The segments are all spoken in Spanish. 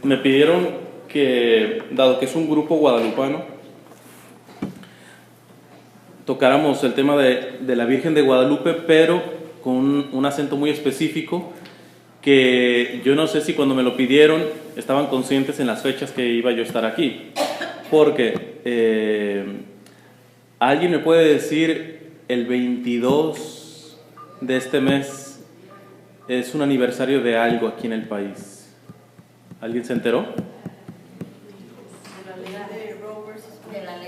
Me pidieron que, dado que es un grupo guadalupano, tocáramos el tema de la Virgen de Guadalupe, pero con un acento muy específico, que yo no sé si cuando me lo pidieron estaban conscientes en las fechas que iba yo a estar aquí, porque ¿alguien me puede decir el 22 de este mes es un aniversario de algo aquí en el país? ¿Alguien se enteró?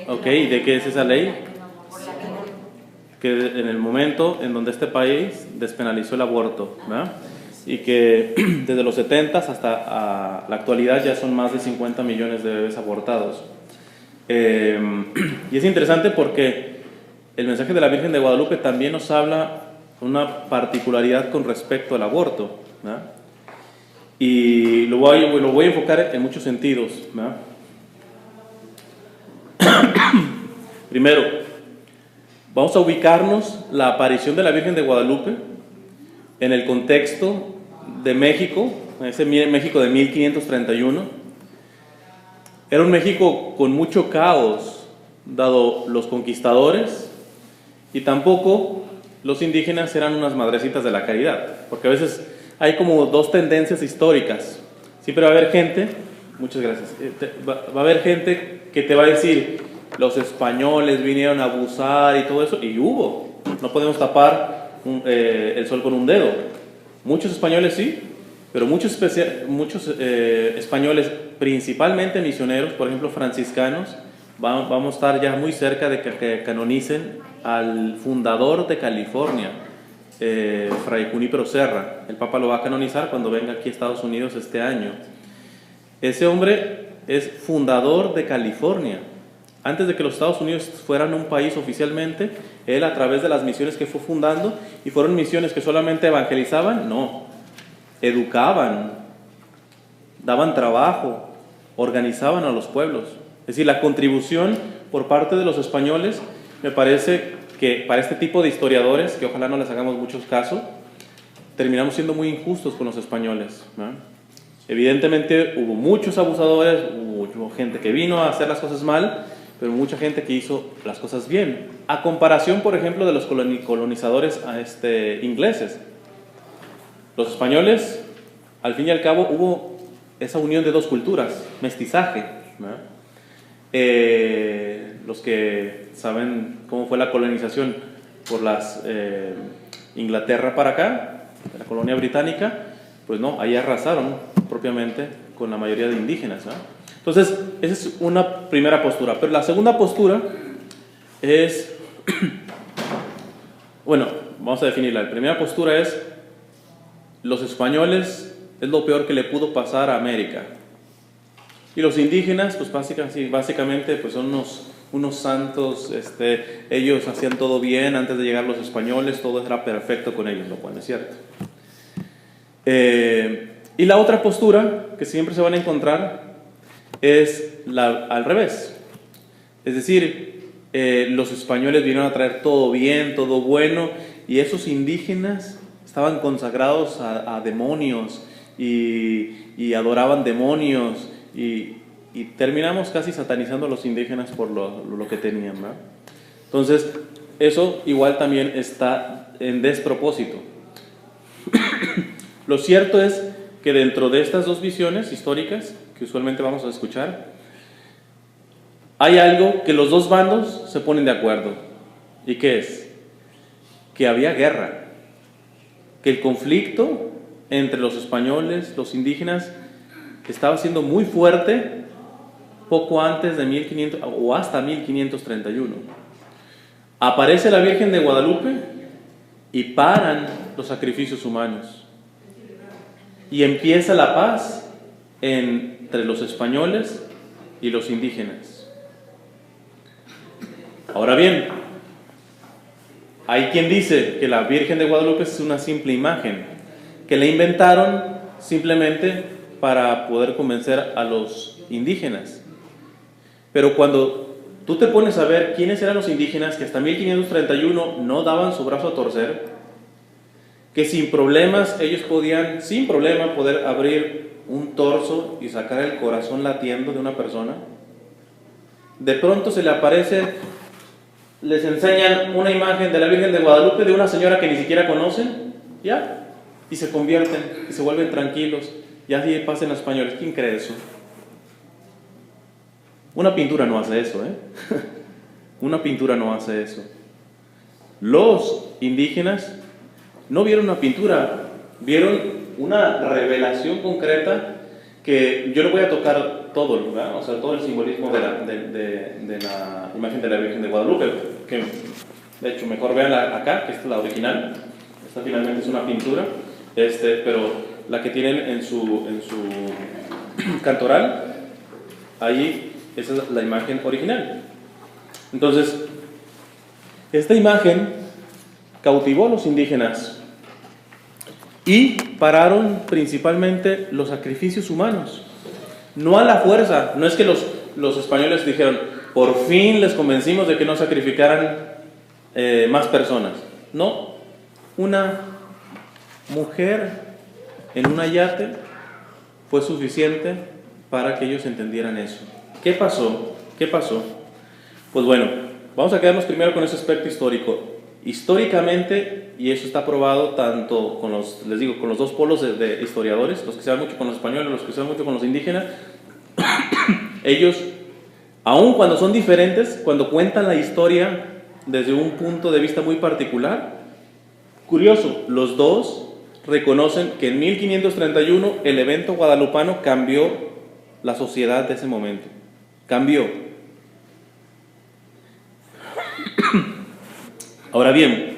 Ok, ¿de qué es esa ley? Que en el momento en donde este país despenalizó el aborto, ¿verdad? Y que desde los 70 hasta la actualidad ya son más de 50 millones de bebés abortados. Y es interesante porque el mensaje de la Virgen de Guadalupe también nos habla una particularidad con respecto al aborto, ¿verdad? Y lo voy a enfocar en muchos sentidos, ¿verdad? Primero, vamos a ubicarnos la aparición de la Virgen de Guadalupe en el contexto de México, ese México de 1531. Era un México con mucho caos, dado los conquistadores, y tampoco los indígenas eran unas madrecitas de la caridad, porque a veces hay como dos tendencias históricas. Siempre va a haber gente, muchas gracias, va a haber gente que te va a decir, los españoles vinieron a abusar y todo eso, y hubo, no podemos tapar el sol con un dedo. Muchos españoles sí, pero muchos españoles, principalmente misioneros, por ejemplo franciscanos, vamos a estar ya muy cerca de que canonicen al fundador de California, Fray Junípero Serra. El Papa lo va a canonizar cuando venga aquí a Estados Unidos este año. Ese hombre es fundador de California. Antes de que los Estados Unidos fueran un país oficialmente, él a través de las misiones que fue fundando, y fueron misiones que solamente evangelizaban, no, educaban, daban trabajo, organizaban a los pueblos. Es decir, la contribución por parte de los españoles, me parece que para este tipo de historiadores, que ojalá no les hagamos muchos casos, terminamos siendo muy injustos con los españoles, ¿no? Evidentemente hubo muchos abusadores, hubo gente que vino a hacer las cosas mal, pero mucha gente que hizo las cosas bien, a comparación, por ejemplo, de los colonizadores ingleses. Los españoles, al fin y al cabo, hubo esa unión de dos culturas, mestizaje, ¿no? Los que saben cómo fue la colonización por Inglaterra para acá, la colonia británica, pues no, ahí arrasaron propiamente con la mayoría de indígenas, ¿no? Entonces, esa es una primera postura. Pero la segunda postura es, bueno, vamos a definirla. La primera postura es, los españoles es lo peor que le pudo pasar a América. Y los indígenas, pues básicamente pues son unos santos, ellos hacían todo bien antes de llegar los españoles, todo era perfecto con ellos, lo cual es cierto. Y la otra postura que siempre se van a encontrar es al revés. Es decir, los españoles vinieron a traer todo bien, todo bueno, y esos indígenas estaban consagrados a demonios y adoraban demonios, y terminamos casi satanizando a los indígenas por lo que tenían, ¿no? Entonces, eso igual también está en despropósito. Lo cierto es que dentro de estas dos visiones históricas, que usualmente vamos a escuchar, hay algo que los dos bandos se ponen de acuerdo. ¿Y qué es? Que había guerra, que el conflicto entre los españoles, los indígenas, estaba siendo muy fuerte poco antes de 1500 o hasta 1531. Aparece la Virgen de Guadalupe y paran los sacrificios humanos. Y empieza la paz entre los españoles y los indígenas. Ahora bien, hay quien dice que la Virgen de Guadalupe es una simple imagen, que la inventaron simplemente para poder convencer a los indígenas. Pero cuando tú te pones a ver quiénes eran los indígenas que hasta 1531 no daban su brazo a torcer, que sin problemas ellos podían, sin problema, poder abrir un torso y sacar el corazón latiendo de una persona. De pronto se le aparece, les enseñan una imagen de la Virgen de Guadalupe de una señora que ni siquiera conocen, ya, y se convierten y se vuelven tranquilos. Y así pasa en los españoles. ¿Quién cree eso? Una pintura no hace eso, Una pintura no hace eso. Los indígenas no vieron una pintura, vieron una revelación concreta que yo le voy a tocar todo, ¿verdad? O sea, todo el simbolismo de la imagen de la Virgen de Guadalupe, que de hecho mejor veanla acá, que esta es la original. Esta finalmente es una pintura, pero la que tienen en su cantoral, ahí esa es la imagen original. Entonces, esta imagen cautivó a los indígenas y pararon principalmente los sacrificios humanos, no a la fuerza. No es que los españoles dijeron, por fin les convencimos de que no sacrificaran más personas. No, una mujer en un ayate fue suficiente para que ellos entendieran eso. ¿Qué pasó? ¿Qué pasó? Pues bueno, vamos a quedarnos primero con ese aspecto histórico. Históricamente, y eso está probado tanto con les digo, con los dos polos de historiadores, los que se van mucho con los españoles, los que se van mucho con los indígenas, ellos, aun cuando son diferentes, cuando cuentan la historia desde un punto de vista muy particular, curioso, los dos reconocen que en 1531 el evento guadalupano cambió la sociedad de ese momento. Cambió. Ahora bien,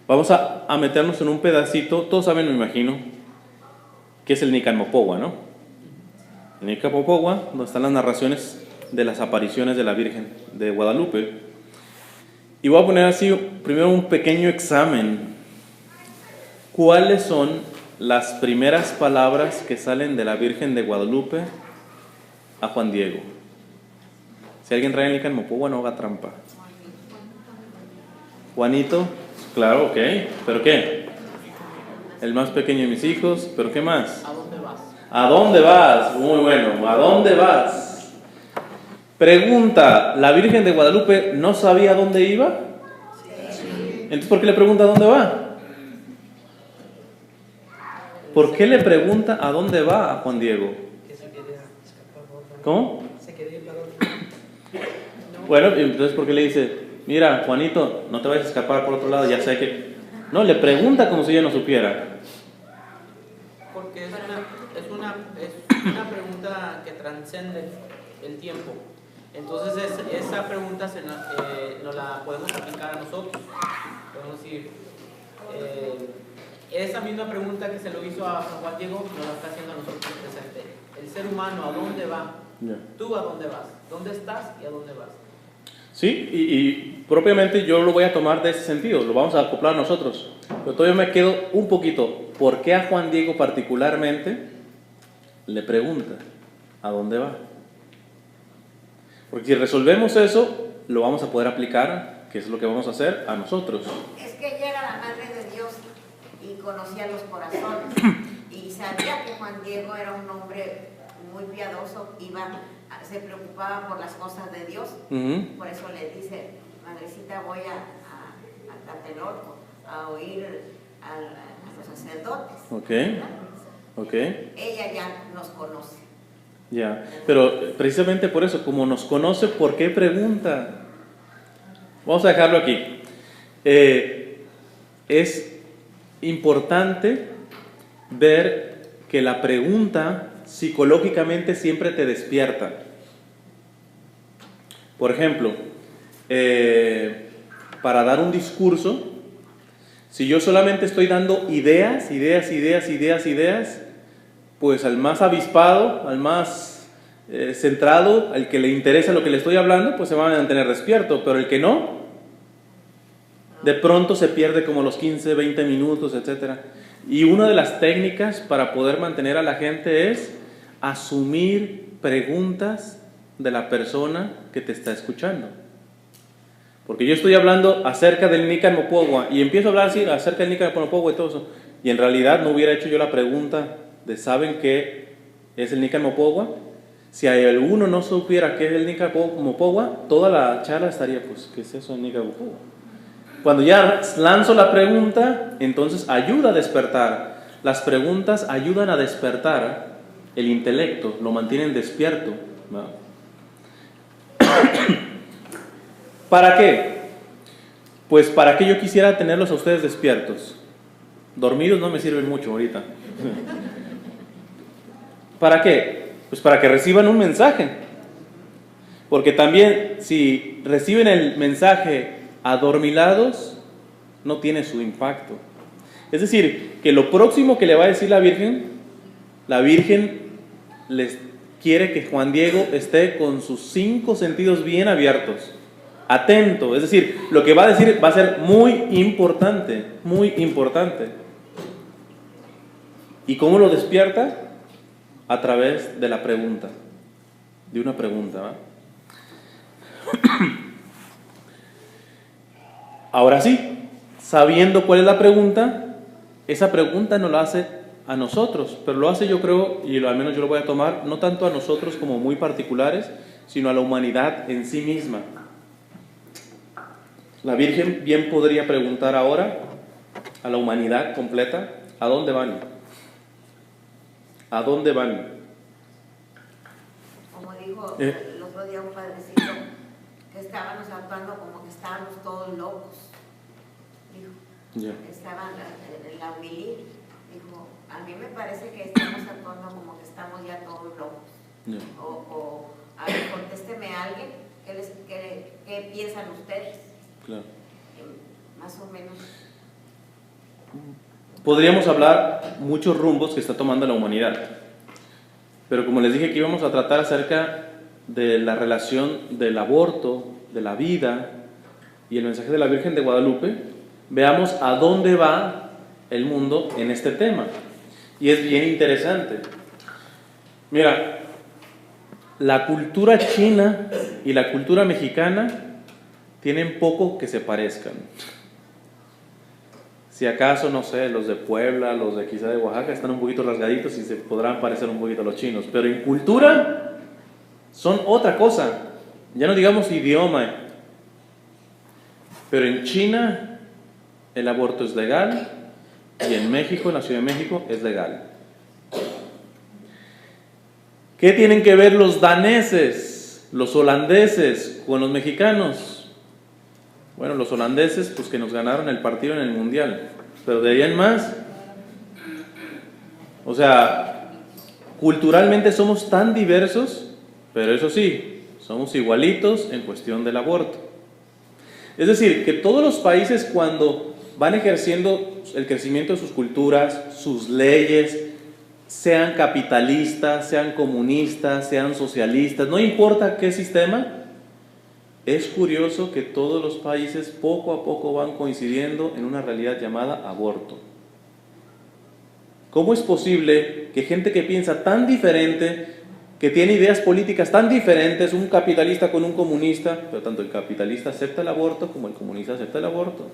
vamos a meternos en un pedacito. Todos saben, me imagino, que es el Nican Mopogua, ¿no? El Nican Mopogua, donde están las narraciones de las apariciones de la Virgen de Guadalupe. Y voy a poner así primero un pequeño examen. ¿Cuáles son las primeras palabras que salen de la Virgen de Guadalupe a Juan Diego? Si alguien trae el Nican Mopogua, no haga trampa. Juanito, claro, ok. ¿Pero qué? El más pequeño de mis hijos, ¿pero qué más? ¿A dónde vas? ¿A dónde vas? Muy bueno, ¿a dónde vas? Pregunta, ¿la Virgen de Guadalupe no sabía a dónde iba? Sí. Entonces, ¿por qué le pregunta a dónde va? ¿Por qué le pregunta a dónde va a Juan Diego? ¿Cómo? Bueno, entonces, ¿por qué le dice, mira, Juanito, no te vayas a escapar por otro lado, ya sé que... No, le pregunta como si ella no supiera. Porque es una pregunta que trasciende el tiempo. Entonces esa pregunta nos la podemos aplicar a nosotros. Podemos decir, esa misma pregunta que se lo hizo a San Juan Diego, nos la está haciendo a nosotros presente. El ser humano, ¿a dónde va? Yeah. ¿Tú a dónde vas? ¿Dónde estás y a dónde vas? Sí, y propiamente yo lo voy a tomar de ese sentido, lo vamos a acoplar nosotros. Pero todavía me quedo un poquito. ¿Por qué a Juan Diego particularmente le pregunta a dónde va? Porque si resolvemos eso, lo vamos a poder aplicar, que es lo que vamos a hacer a nosotros. Es que ella era la madre de Dios y conocía los corazones y sabía que Juan Diego era un hombre muy piadoso, se preocupaba por las cosas de Dios. Por eso le dice, madrecita, voy a Tlatelolco a oír a los sacerdotes. Okay. Ella ya nos conoce. Ya, pero precisamente por eso, como nos conoce, ¿por qué pregunta? Vamos a dejarlo aquí. Es importante ver que la pregunta psicológicamente siempre te despierta. Por ejemplo, para dar un discurso, si yo solamente estoy dando ideas, pues al más avispado, al más centrado, al que le interesa lo que le estoy hablando, pues se va a mantener despierto, pero el que no, de pronto se pierde como los 15, 20 minutos, etc. Y una de las técnicas para poder mantener a la gente es asumir preguntas de la persona que te está escuchando. Porque yo estoy hablando acerca del Nican Mopogua y empiezo a hablar así acerca del Nican Mopogua y todo eso, y en realidad no hubiera hecho yo la pregunta de ¿saben qué es el Nica Mopogua. Si alguno no supiera qué es el Nica Mopogua, toda la charla estaría, pues, ¿qué es eso del Nica Mopogua? Cuando ya lanzo la pregunta, entonces ayuda a despertar. Las preguntas ayudan a despertar el intelecto, lo mantienen despierto, ¿no? ¿Para qué? Pues para que yo quisiera tenerlos a ustedes despiertos. Dormidos no me sirven mucho ahorita. ¿Para qué? Pues para que reciban un mensaje. Porque también si reciben el mensaje adormilados, no tiene su impacto. Es decir, que lo próximo que le va a decir la Virgen les quiere que Juan Diego esté con sus 5 sentidos bien abiertos, atento. Es decir, lo que va a decir va a ser muy importante, muy importante. ¿Y cómo lo despierta? A través de la pregunta, de una pregunta, ¿va? Ahora sí, sabiendo cuál es la pregunta, esa pregunta no la hace a nosotros, pero lo hace, yo creo, y al menos yo lo voy a tomar, no tanto a nosotros como muy particulares, sino a la humanidad en sí misma. La Virgen bien podría preguntar ahora a la humanidad completa, ¿a dónde van? ¿A dónde van? Como dijo el otro día un padrecito, que estábamos actuando como que estábamos todos locos. Dijo, estaban en la humilía. Dijo, a mí me parece que estamos actuando como que estamos ya todos locos. O a ver, contésteme a alguien, ¿qué piensan ustedes? Claro. Más o menos. Podríamos hablar muchos rumbos que está tomando la humanidad, pero como les dije que íbamos a tratar acerca de la relación del aborto, de la vida y el mensaje de la Virgen de Guadalupe, veamos a dónde va el mundo en este tema. Y es bien interesante. Mira, la cultura china y la cultura mexicana tienen poco que se parezcan. Si acaso, no sé, los de Puebla, los de quizá de Oaxaca están un poquito rasgaditos y se podrán parecer un poquito a los chinos, pero en cultura son otra cosa, ya no digamos idioma. Pero en China el aborto es legal y en México, en la Ciudad de México, es legal. ¿Qué tienen que ver los daneses, los holandeses con los mexicanos? Bueno, los holandeses, pues que nos ganaron el partido en el Mundial, pero de ahí en más, o sea, culturalmente somos tan diversos, pero eso sí, somos igualitos en cuestión del aborto. Es decir, que todos los países cuando van ejerciendo el crecimiento de sus culturas, sus leyes, sean capitalistas, sean comunistas, sean socialistas, no importa qué sistema, es curioso que todos los países poco a poco van coincidiendo en una realidad llamada aborto. ¿Cómo es posible que gente que piensa tan diferente, que tiene ideas políticas tan diferentes, un capitalista con un comunista, pero tanto el capitalista acepta el aborto como el comunista acepta el aborto?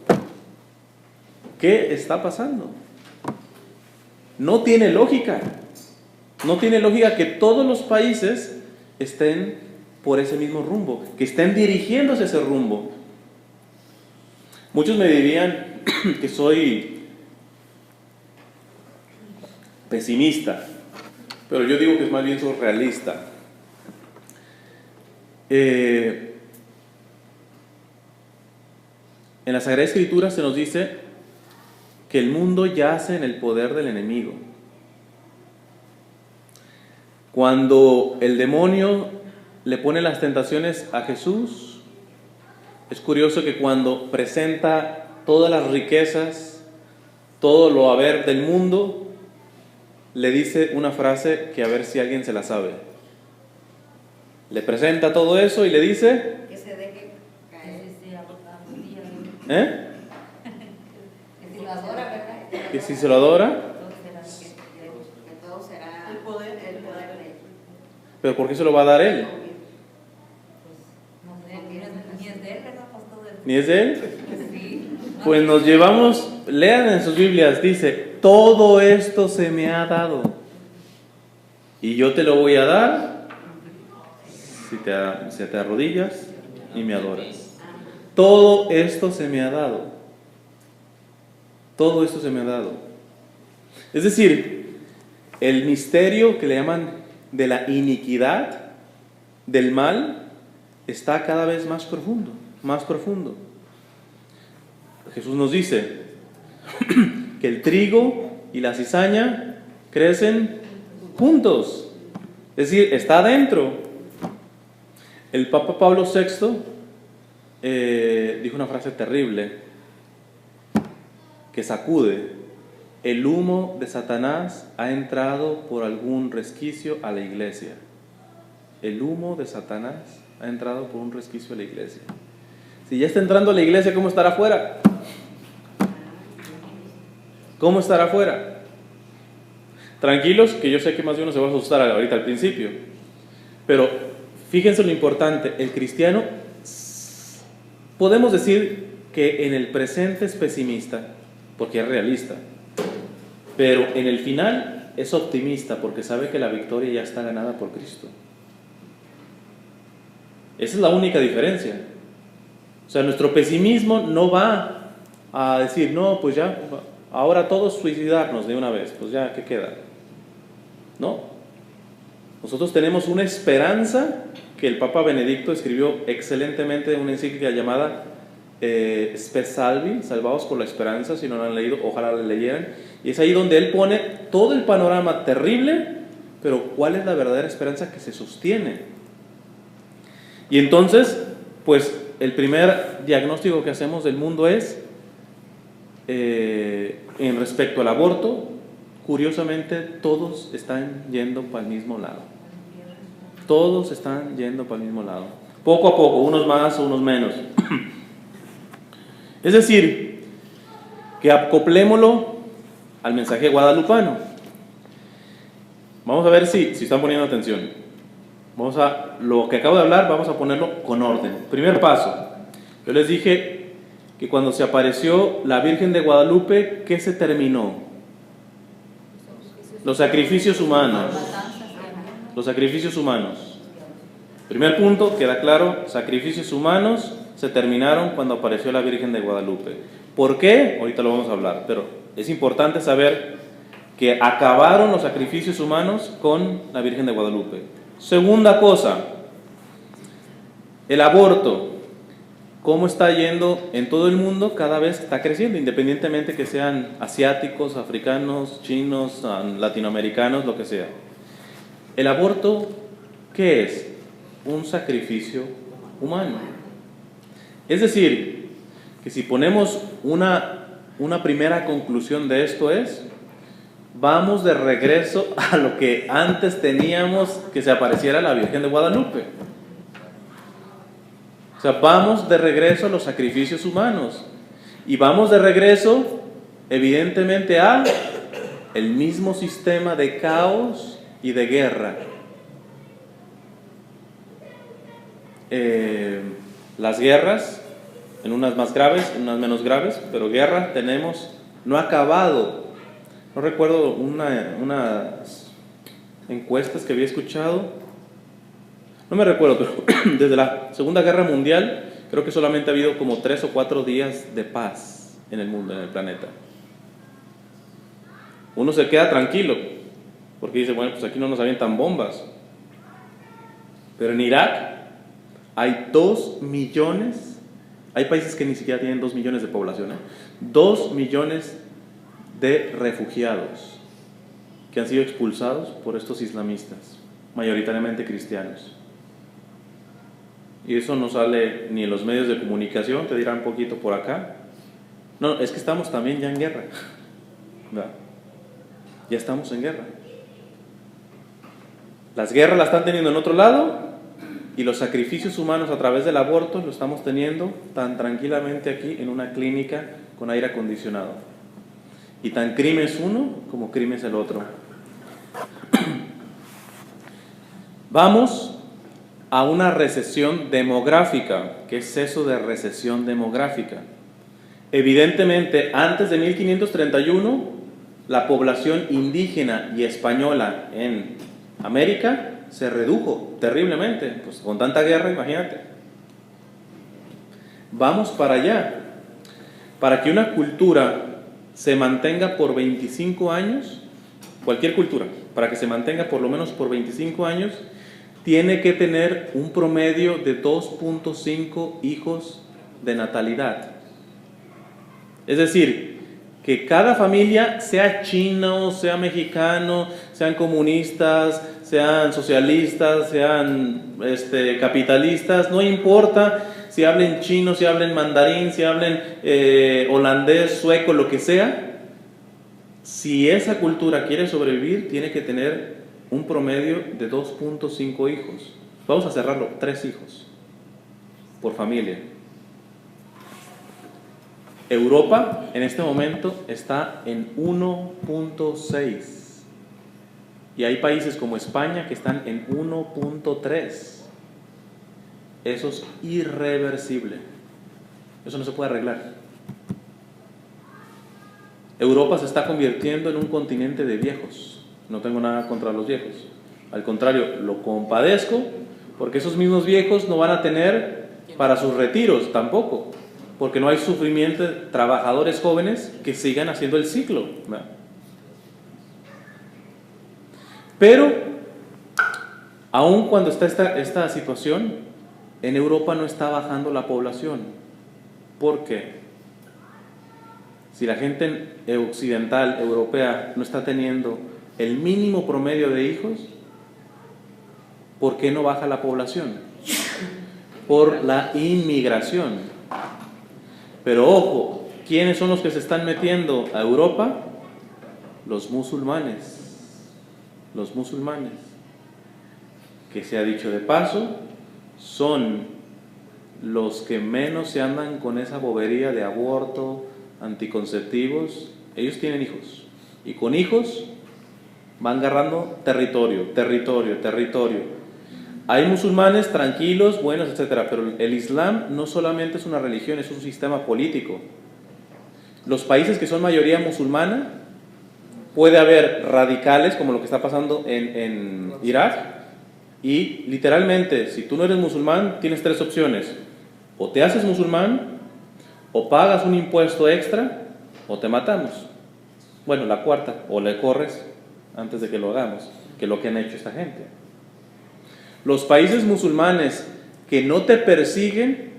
¿Qué está pasando? No tiene lógica. No tiene lógica que todos los países estén por ese mismo rumbo, que estén dirigiéndose a ese rumbo. Muchos me dirían que soy pesimista, pero yo digo que es más bien soy realista. En la Sagrada Escritura se nos dice que el mundo yace en el poder del enemigo. Cuando el demonio le pone las tentaciones a Jesús, es curioso que cuando presenta todas las riquezas, todo lo haber del mundo, le dice una frase que a ver si alguien se la sabe. Le presenta todo eso y le dice Que se deje caer. Que si lo adora, ¿verdad? que si se lo adora, Que todo será El poder de él. pero ¿por qué se lo va a dar él? Ni es de él, ¿verdad? Pues todo el... ¿Ni es de él? Sí. Pues nos llevamos, lean en sus Biblias, dice, todo esto se me ha dado. Y yo te lo voy a dar si te arrodillas y me adoras. Todo esto se me ha dado. Todo esto se me ha dado. Es decir, el misterio que le llaman de la iniquidad, del mal, está cada vez más profundo, más profundo. Jesús nos dice que el trigo y la cizaña crecen juntos, es decir, está adentro. El Papa Pablo VI dijo una frase terrible que sacude: el humo de Satanás ha entrado por algún resquicio a la iglesia. El humo de Satanás ha entrado por un resquicio a la iglesia. Si ya está entrando a la iglesia, ¿cómo estará afuera? ¿Cómo estará afuera? Tranquilos, que yo sé que más de uno se va a asustar ahorita al principio, pero fíjense lo importante: el cristiano, podemos decir que en el presente es pesimista porque es realista, pero en el final es optimista porque sabe que la victoria ya está ganada por Cristo. Esa es la única diferencia. O sea, nuestro pesimismo no va a decir, no, pues ya, ahora todos suicidarnos de una vez, pues ya, ¿qué queda? No. Nosotros tenemos una esperanza que el Papa Benedicto escribió excelentemente en una encíclica llamada Sper Salvi, Salvados por la Esperanza. Si no lo han leído, ojalá la leyeran. Y es ahí donde él pone todo el panorama terrible, pero ¿cuál es la verdadera esperanza que se sostiene? Y entonces, pues el primer diagnóstico que hacemos del mundo es, en respecto al aborto, curiosamente todos están yendo para el mismo lado. Todos están yendo para el mismo lado. Poco a poco, unos más, unos menos. Es decir, que acoplémoslo al mensaje guadalupano. Vamos a ver si están poniendo atención. Lo que acabo de hablar, vamos a ponerlo con orden. Primer paso. Yo les dije que cuando se apareció la Virgen de Guadalupe, ¿qué se terminó? Los sacrificios humanos. Los sacrificios humanos. Primer punto, queda claro, sacrificios humanos se terminaron cuando apareció la Virgen de Guadalupe. ¿Por qué? Ahorita lo vamos a hablar, pero es importante saber que acabaron los sacrificios humanos con la Virgen de Guadalupe. Segunda cosa, el aborto. ¿Cómo está yendo en todo el mundo? Cada vez está creciendo, independientemente que sean asiáticos, africanos, chinos, latinoamericanos, lo que sea. El aborto, ¿qué es? Un sacrificio humano. Es decir, que si ponemos una primera conclusión de esto es, vamos de regreso a lo que antes teníamos, que se apareciera la Virgen de Guadalupe. O sea, vamos de regreso a los sacrificios humanos. Y vamos de regreso, evidentemente, a el mismo sistema de caos y de guerra. Las guerras, en unas más graves, en unas menos graves, pero guerra tenemos, no ha acabado. No recuerdo unas encuestas que había escuchado, no me recuerdo, pero desde la Segunda Guerra Mundial creo que solamente ha habido como 3 o 4 días de paz en el mundo, en el planeta. Uno se queda tranquilo porque dice, bueno, pues aquí no nos avientan bombas, pero en Irak hay 2 millones, hay países que ni siquiera tienen 2 millones de población, 2 millones de refugiados que han sido expulsados por estos islamistas, mayoritariamente cristianos. Y eso no sale ni en los medios de comunicación, te dirán un poquito por acá. No, es que estamos también ya en guerra. ¿Verdad? Ya estamos en guerra. Las guerras las están teniendo en otro lado y los sacrificios humanos a través del aborto lo estamos teniendo tan tranquilamente aquí en una clínica con aire acondicionado. Y tan crimen es uno como crimen es el otro. Vamos a una recesión demográfica. ¿Qué es eso de recesión demográfica? Evidentemente, antes de 1531, la población indígena y española en América se redujo terriblemente, pues con tanta guerra, imagínate. Vamos para allá. Para que una cultura se mantenga por 25 años, cualquier cultura, para que se mantenga por lo menos por 25 años, tiene que tener un promedio de 2.5 hijos de natalidad. Es decir, que cada familia, sea chino, sea mexicano, sean comunistas, sean socialistas, sean capitalistas, no importa si hablen chino, si hablen mandarín, si hablen holandés, sueco, lo que sea, si esa cultura quiere sobrevivir, tiene que tener un promedio de 2.5 hijos. Vamos a cerrarlo, 3 hijos por familia. Europa en este momento está en 1.6 y hay países como España que están en 1.3. Eso es irreversible. Eso no se puede arreglar. Europa se está convirtiendo en un continente de viejos. No tengo nada contra los viejos. Al contrario, lo compadezco porque esos mismos viejos no van a tener para sus retiros tampoco. Porque no hay sufrimiento de trabajadores jóvenes que sigan haciendo el ciclo, ¿verdad? Pero, aun cuando está esta situación, en Europa no está bajando la población. ¿Por qué? Si la gente occidental, europea, no está teniendo el mínimo promedio de hijos, ¿por qué no baja la población? Por la inmigración. Pero ojo, ¿quiénes son los que se están metiendo a Europa? Los musulmanes. Los musulmanes. Que se ha dicho de paso, son los que menos se andan con esa bobería de aborto, anticonceptivos. Ellos tienen hijos. Y con hijos van agarrando territorio. Hay musulmanes tranquilos, buenos, etcétera, pero el Islam no solamente es una religión, es un sistema político. Los países que son mayoría musulmana, puede haber radicales, como lo que está pasando en Irak, y literalmente, si tú no eres musulmán, tienes 3 opciones: o te haces musulmán, o pagas un impuesto extra, o te matamos. Bueno, la cuarta, o le corres antes de que lo hagamos, que es lo que han hecho esta gente. Los países musulmanes que no te persiguen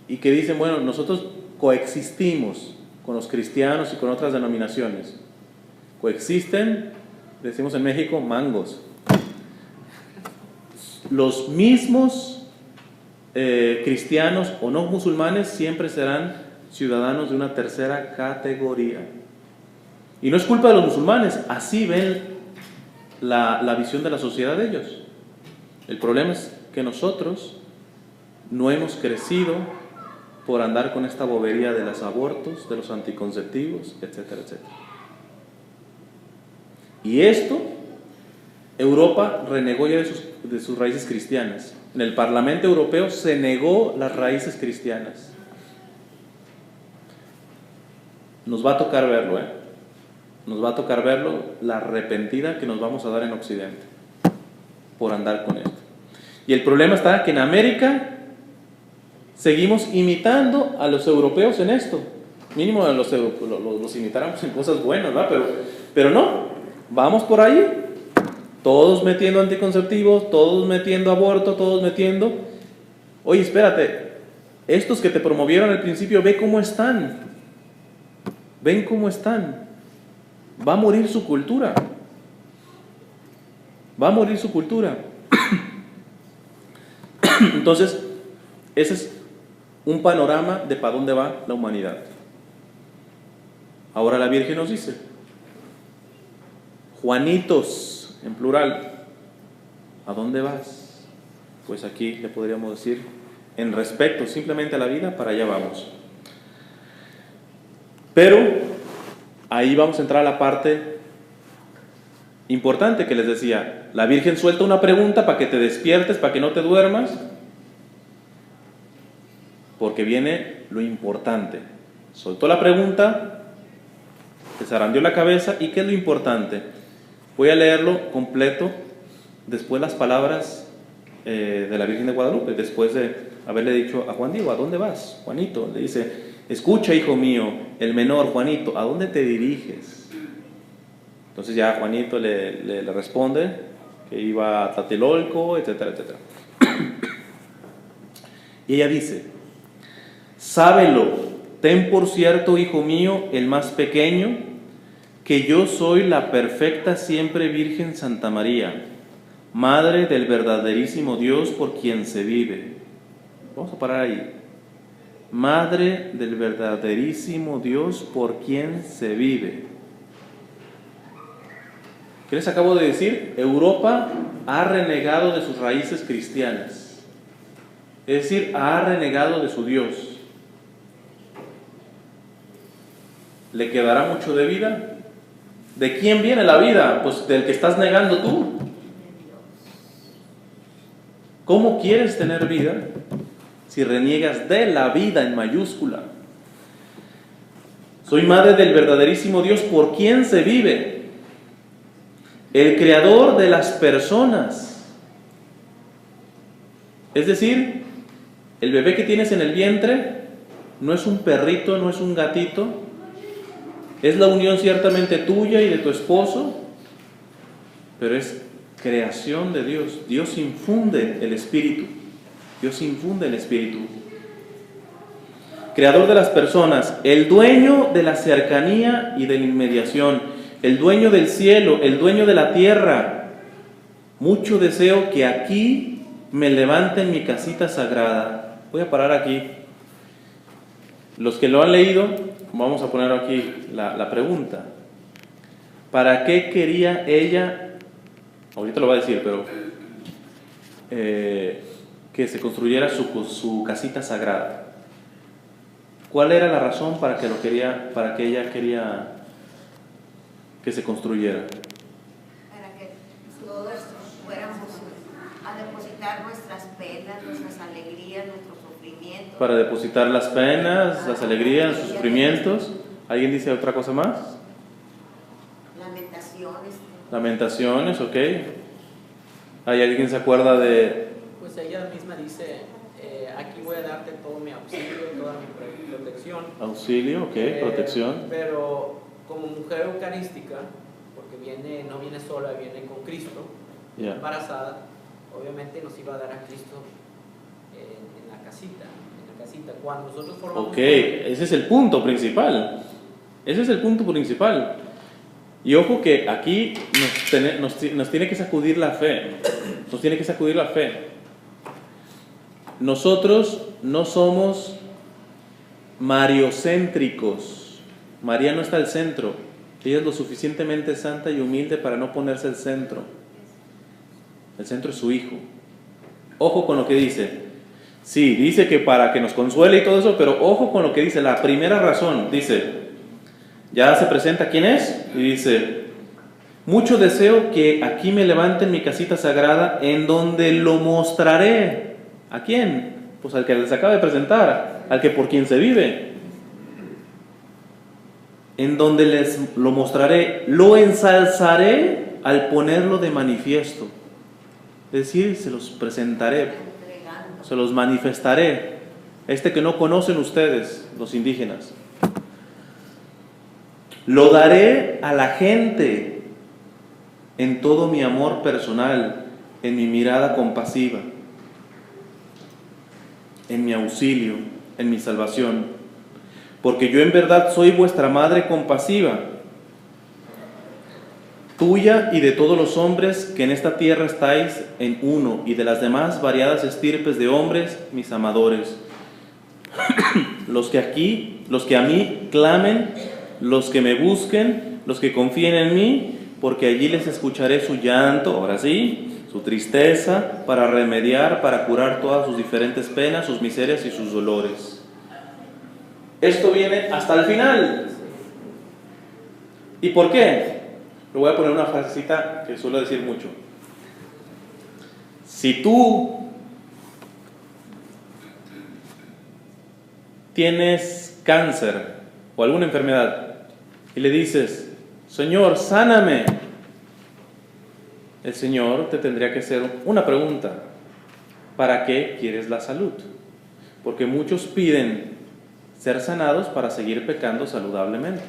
y que dicen, bueno, nosotros coexistimos con los cristianos y con otras denominaciones. Coexisten, decimos en México, mangos. Los mismos cristianos o no musulmanes siempre serán ciudadanos de una tercera categoría. Y no es culpa de los musulmanes, así ven la visión de la sociedad de ellos. El problema es que nosotros no hemos crecido por andar con esta bobería de los abortos, de los anticonceptivos, etcétera, etcétera. Y esto, Europa renegó ya de sus raíces cristianas. En el Parlamento Europeo se negó las raíces cristianas. Nos va a tocar verlo, Nos va a tocar verlo, la arrepentida que nos vamos a dar en Occidente por andar con esto. Y el problema está que en América seguimos imitando a los europeos en esto. Mínimo los imitáramos en cosas buenas, ¿verdad? Pero no, vamos por ahí, todos metiendo anticonceptivos, todos metiendo aborto, todos metiendo. Oye, espérate, estos que te promovieron al principio, ve cómo están. Ven cómo están. Va a morir su cultura. Va a morir su cultura. Entonces, ese es un panorama de para dónde va la humanidad. Ahora la Virgen nos dice, Juanitos, en plural, ¿a dónde vas? Pues aquí le podríamos decir, en respecto simplemente a la vida, para allá vamos. Pero ahí vamos a entrar a la parte importante que les decía. La Virgen suelta una pregunta para que te despiertes, para que no te duermas, porque viene lo importante. Soltó la pregunta, te zarandeó la cabeza, ¿y qué es lo importante? Voy a leerlo completo, después las palabras de la Virgen de Guadalupe, después de haberle dicho a Juan Diego, ¿a dónde vas, Juanito? Le dice, escucha, hijo mío, el menor, Juanito, ¿a dónde te diriges? Entonces ya Juanito le responde que iba a Tlatelolco, etcétera, etcétera. Y ella dice, sábelo, ten por cierto, hijo mío, el más pequeño, que yo soy la perfecta siempre Virgen Santa María, Madre del verdaderísimo Dios por quien se vive. Vamos a parar ahí. Madre del verdaderísimo Dios por quien se vive. ¿Qué les acabo de decir? Europa ha renegado de sus raíces cristianas. Es decir, ha renegado de su Dios. ¿Le quedará mucho de vida? ¿De quién viene la vida? Pues del que estás negando tú. ¿Cómo quieres tener vida si reniegas de la vida en mayúscula? Soy madre del verdaderísimo Dios por quien se vive, el creador de las personas. Es decir, el bebé que tienes en el vientre no es un perrito, no es un gatito, es la unión ciertamente tuya y de tu esposo, pero es creación de Dios. Dios infunde el Espíritu. Dios infunde el Espíritu. Creador de las personas, el dueño de la cercanía y de la inmediación, el dueño del cielo, el dueño de la tierra. Mucho deseo que aquí me levante en mi casita sagrada. Voy a parar aquí. Los que lo han leído, vamos a poner aquí la pregunta. ¿Para qué quería ella? Ahorita lo va a decir, pero que se construyera su casita sagrada. ¿Cuál era la razón para que ella quería que se construyera? Para que todos fuéramos a depositar nuestras penas, nuestras alegrías, nuestros sufrimientos. Para depositar las penas, las alegrías, sus sufrimientos. ¿Alguien dice otra cosa más? Lamentaciones. Lamentaciones, ok. ¿Hay alguien que se acuerda de...? Pues ella misma dice, aquí voy a darte todo mi auxilio, toda mi protección. Auxilio, ok, protección. Pero como mujer eucarística, porque no viene sola, viene con Cristo, Yeah. embarazada, obviamente nos iba a dar a Cristo en la casita. Cuando nosotros formamos... Ok, ese es el punto principal. Ese es el punto principal. Y ojo que aquí nos tiene que sacudir la fe. Nos tiene que sacudir la fe. Nosotros no somos mariocéntricos. María no está al centro. Ella es lo suficientemente santa y humilde para no ponerse al centro. El centro es su hijo. Ojo con lo que dice. Sí, dice que para que nos consuele y todo eso, pero ojo con lo que dice. La primera razón, dice, ya se presenta quién es, y dice, mucho deseo que aquí me levanten mi casita sagrada, en donde lo mostraré. ¿A quién? Pues al que les acaba de presentar, al que por quien se vive. En donde les lo mostraré, lo ensalzaré al ponerlo de manifiesto. Es decir, se los presentaré, se los manifestaré. Este que no conocen ustedes, los indígenas. Lo daré a la gente en todo mi amor personal, en mi mirada compasiva, en mi auxilio, en mi salvación. Porque yo en verdad soy vuestra madre compasiva, tuya y de todos los hombres que en esta tierra estáis en uno, y de las demás variadas estirpes de hombres, mis amadores. Los que a mí clamen, los que me busquen, los que confíen en mí, porque allí les escucharé su llanto, ahora sí, su tristeza, para remediar, para curar todas sus diferentes penas, sus miserias y sus dolores. Esto viene hasta el final. ¿Y por qué? Le voy a poner una frasecita que suelo decir mucho. Si tú tienes cáncer o alguna enfermedad y le dices, Señor, sáname, el Señor te tendría que hacer una pregunta: ¿para qué quieres la salud? Porque muchos piden ser sanados para seguir pecando saludablemente.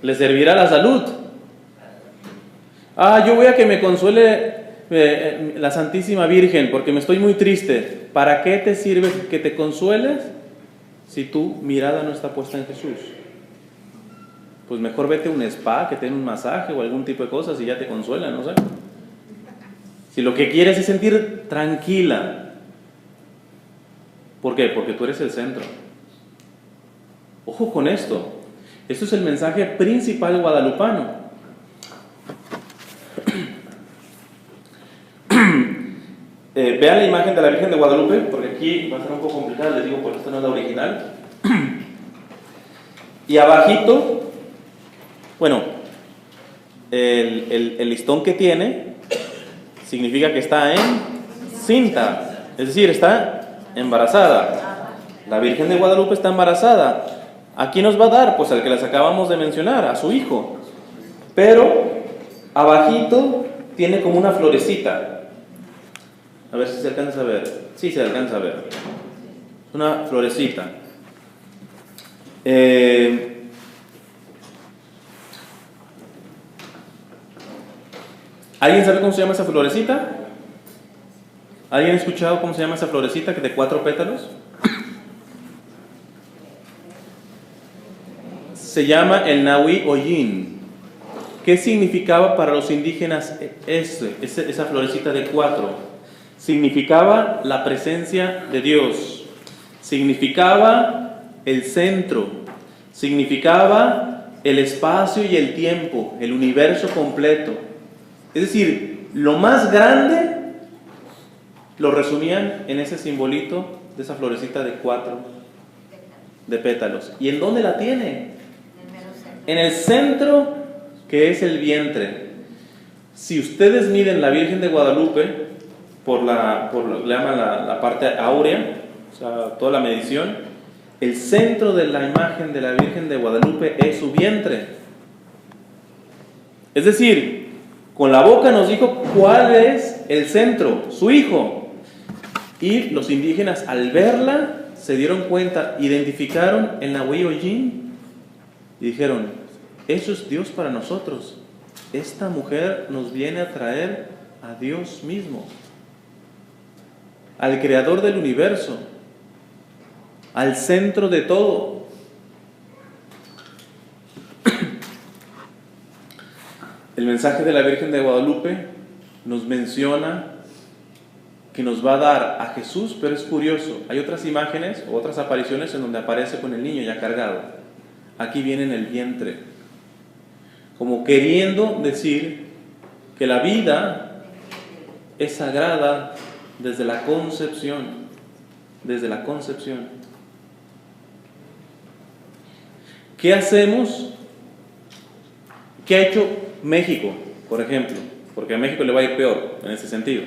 ¿Les servirá la salud? Yo voy a que me consuele la Santísima Virgen porque me estoy muy triste. ¿Para qué te sirve que te consueles si tu mirada no está puesta en Jesús? Pues mejor vete a un spa, que te den un masaje o algún tipo de cosas y ya te consuela, no sé. Si lo que quieres es sentir tranquila. ¿Por qué? Porque tú eres el centro. Ojo con esto. Esto es el mensaje principal guadalupano. Vean la imagen de la Virgen de Guadalupe, porque aquí va a ser un poco complicado, les digo, porque esta no es la original. Y abajito, bueno, el listón que tiene significa que está en cinta, es decir, está embarazada. La Virgen de Guadalupe está embarazada. ¿A quién nos va a dar? Pues al que les acabamos de mencionar, a su hijo. Pero abajito tiene como una florecita. A ver si se alcanza a ver. Sí, se alcanza a ver. Una florecita. ¿Alguien sabe cómo se llama esa florecita? ¿Alguien ha escuchado cómo se llama esa florecita que de 4 pétalos? Se llama el Nahui Oyin. ¿Qué significaba para los indígenas esa florecita de 4? Significaba la presencia de Dios, significaba el centro, significaba el espacio y el tiempo, el universo completo. Es decir, lo más grande lo resumían en ese simbolito de esa florecita de 4 de pétalos. ¿Y en dónde la tiene? En el centro, que es el vientre. Si ustedes miden la Virgen de Guadalupe por le llaman la parte áurea, o sea, toda la medición, el centro de la imagen de la Virgen de Guadalupe es su vientre. Es decir, con la boca nos dijo cuál es el centro, su hijo. Y los indígenas al verla se dieron cuenta, identificaron el Nahui Oyin y dijeron: eso es Dios para nosotros. Esta mujer nos viene a traer a Dios mismo, al creador del universo, al centro de todo. El mensaje de la Virgen de Guadalupe nos menciona que nos va a dar a Jesús, pero es curioso, hay otras imágenes o otras apariciones en donde aparece con el niño ya cargado. Aquí viene en el vientre, como queriendo decir que la vida es sagrada desde la concepción, desde la concepción. ¿Qué hacemos? ¿Qué ha hecho México, por ejemplo? Porque a México le va a ir peor en ese sentido.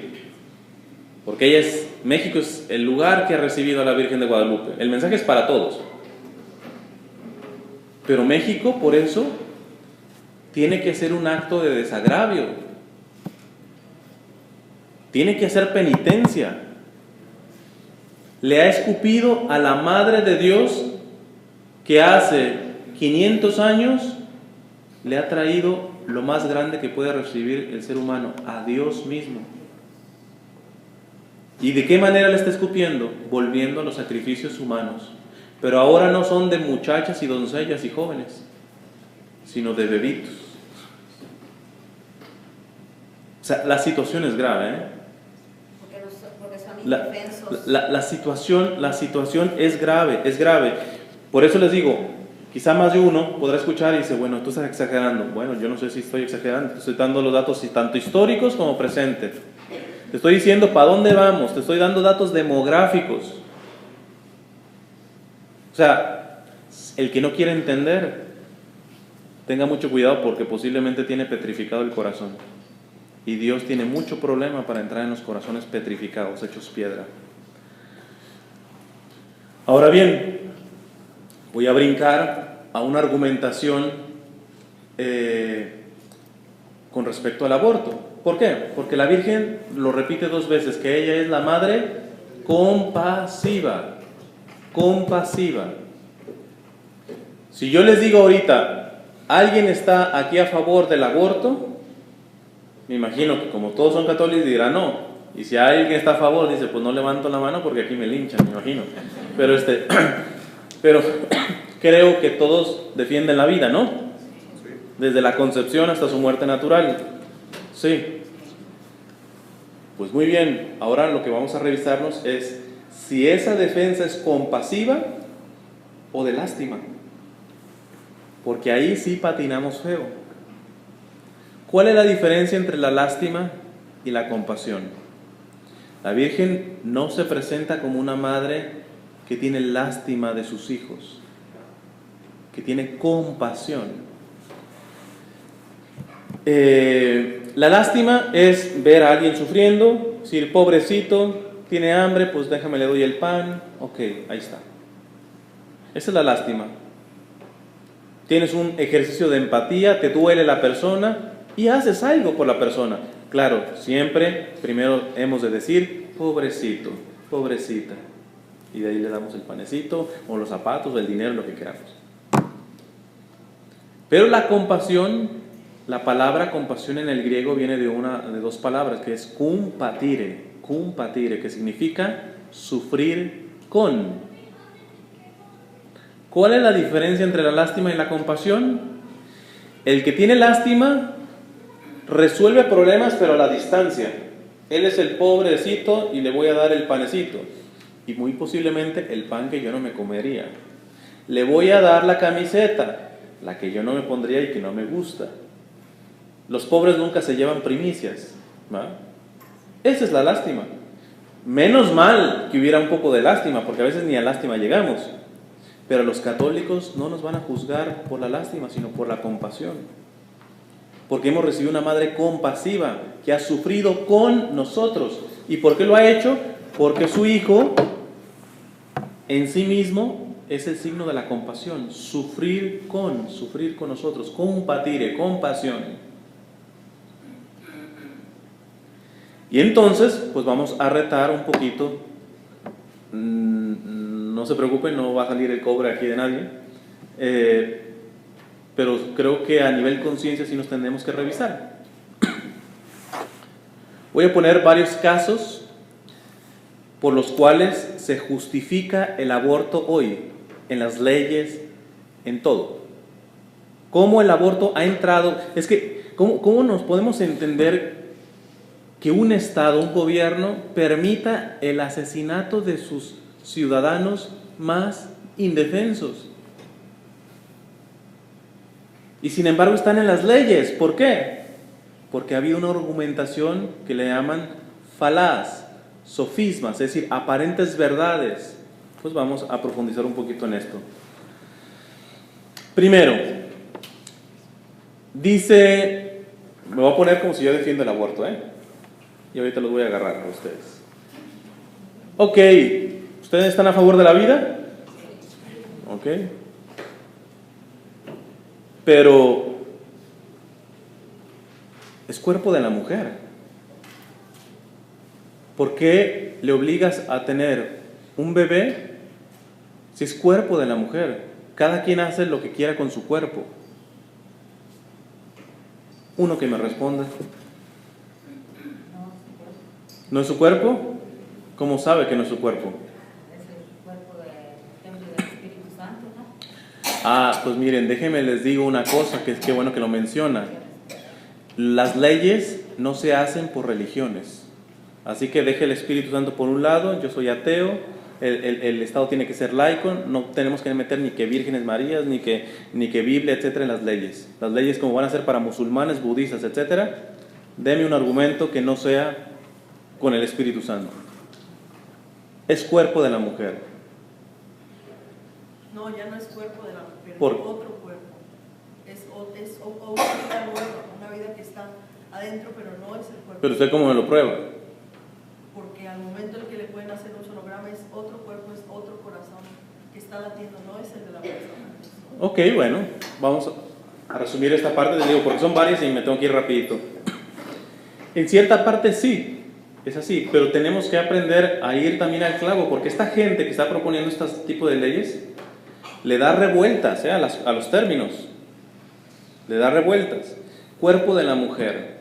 Porque México es el lugar que ha recibido a la Virgen de Guadalupe. El mensaje es para todos. Pero México, por eso, tiene que hacer un acto de desagravio. Tiene que hacer penitencia. Le ha escupido a la Madre de Dios que hace 500 años le ha traído lo más grande que puede recibir el ser humano, a Dios mismo. ¿Y de qué manera le está escupiendo? Volviendo a los sacrificios humanos. Pero ahora no son de muchachas y doncellas y jóvenes, sino de bebitos. O sea, la situación es grave, ¿eh? Porque son indefensos. La situación es grave, es grave. Por eso les digo, quizá más de uno podrá escuchar y dice: bueno, tú estás exagerando. Bueno, yo no sé si estoy exagerando, te estoy dando los datos tanto históricos como presentes. Te estoy diciendo para dónde vamos, te estoy dando datos demográficos. O sea, el que no quiere entender, tenga mucho cuidado porque posiblemente tiene petrificado el corazón. Y Dios tiene mucho problema para entrar en los corazones petrificados, hechos piedra. Ahora bien, voy a brincar a una argumentación con respecto al aborto. ¿Por qué? Porque la Virgen lo repite 2 veces, que ella es la madre compasiva. Compasiva. Si yo les digo ahorita, ¿alguien está aquí a favor del aborto? Me imagino que como todos son católicos dirán no. Y si alguien está a favor, dice, pues no levanto la mano porque aquí me linchan, me imagino. Pero creo que todos defienden la vida, ¿no? Desde la concepción hasta su muerte natural. Sí. Pues muy bien, ahora lo que vamos a revisarnos es si esa defensa es compasiva o de lástima. Porque ahí sí patinamos feo. ¿Cuál es la diferencia entre la lástima y la compasión? La Virgen no se presenta como una madre que tiene lástima de sus hijos, que tiene compasión. La lástima es ver a alguien sufriendo, decir, pobrecito, tiene hambre, pues déjame, le doy el pan, ok, ahí está. Esa es la lástima. Tienes un ejercicio de empatía, te duele la persona y haces algo por la persona. Claro, siempre primero hemos de decir, pobrecito, pobrecita. Y de ahí le damos el panecito, o los zapatos, o el dinero, lo que queramos. Pero la compasión, la palabra compasión en el griego viene de 2 palabras, que es compatire, que significa sufrir con. ¿Cuál es la diferencia entre la lástima y la compasión? El que tiene lástima resuelve problemas, pero a la distancia. Él es el pobrecito y le voy a dar el panecito. Y muy posiblemente el pan que yo no me comería. Le voy a dar la camiseta, la que yo no me pondría y que no me gusta. Los pobres nunca se llevan primicias, ¿va? Esa es la lástima. Menos mal que hubiera un poco de lástima, porque a veces ni a lástima llegamos. Pero los católicos no nos van a juzgar por la lástima, sino por la compasión. Porque hemos recibido una madre compasiva que ha sufrido con nosotros. ¿Y por qué lo ha hecho? Porque su hijo en sí mismo es el signo de la compasión. Sufrir con nosotros. Compatire, compasión. Y entonces, pues vamos a retar un poquito. No se preocupen, no va a salir el cobre aquí de nadie. Pero creo que a nivel conciencia sí nos tendremos que revisar. Voy a poner varios casos por los cuales se justifica el aborto hoy, en las leyes, en todo. ¿Cómo el aborto ha entrado? Es que, ¿cómo nos podemos entender que un Estado, un gobierno, permita el asesinato de sus ciudadanos más indefensos? Y sin embargo están en las leyes. ¿Por qué? Porque ha habido una argumentación que le llaman falaz, sofismas, es decir, aparentes verdades. Pues vamos a profundizar un poquito en esto. Primero, dice, me voy a poner como si yo defiendo el aborto, y ahorita los voy a agarrar a ustedes. Ok, ¿ustedes están a favor de la vida? Ok. Pero es cuerpo de la mujer. ¿Por qué le obligas a tener un bebé si es cuerpo de la mujer? Cada quien hace lo que quiera con su cuerpo. Uno que me responda. ¿No es su cuerpo? ¿Cómo sabe que no es su cuerpo? Es el cuerpo del Espíritu Santo, ¿no? Ah, pues miren, déjenme les digo una cosa, que es que bueno que lo menciona. Las leyes no se hacen por religiones. Así que deje el Espíritu Santo por un lado, yo soy ateo, el Estado tiene que ser laico, no tenemos que meter ni que vírgenes marías, ni que Biblia, etcétera, en las leyes. Las leyes como van a ser para musulmanes, budistas, etcétera, deme un argumento que no sea con el Espíritu Santo. Es cuerpo de la mujer. No, ya no es cuerpo de la mujer, ¿Por? es otro cuerpo. Es una vida nueva, una vida que está adentro, pero no es el cuerpo. Pero usted cómo me lo prueba. Porque al momento en que le pueden hacer un sonograma es otro cuerpo, es otro corazón que está latiendo, no es el de la persona. Ok, bueno, vamos a resumir esta parte, les digo, porque son varias y me tengo que ir rapidito. En cierta parte sí, es así, pero tenemos que aprender a ir también al clavo, porque esta gente que está proponiendo este tipo de leyes le da revueltas a los términos, le da revueltas. Cuerpo de la mujer,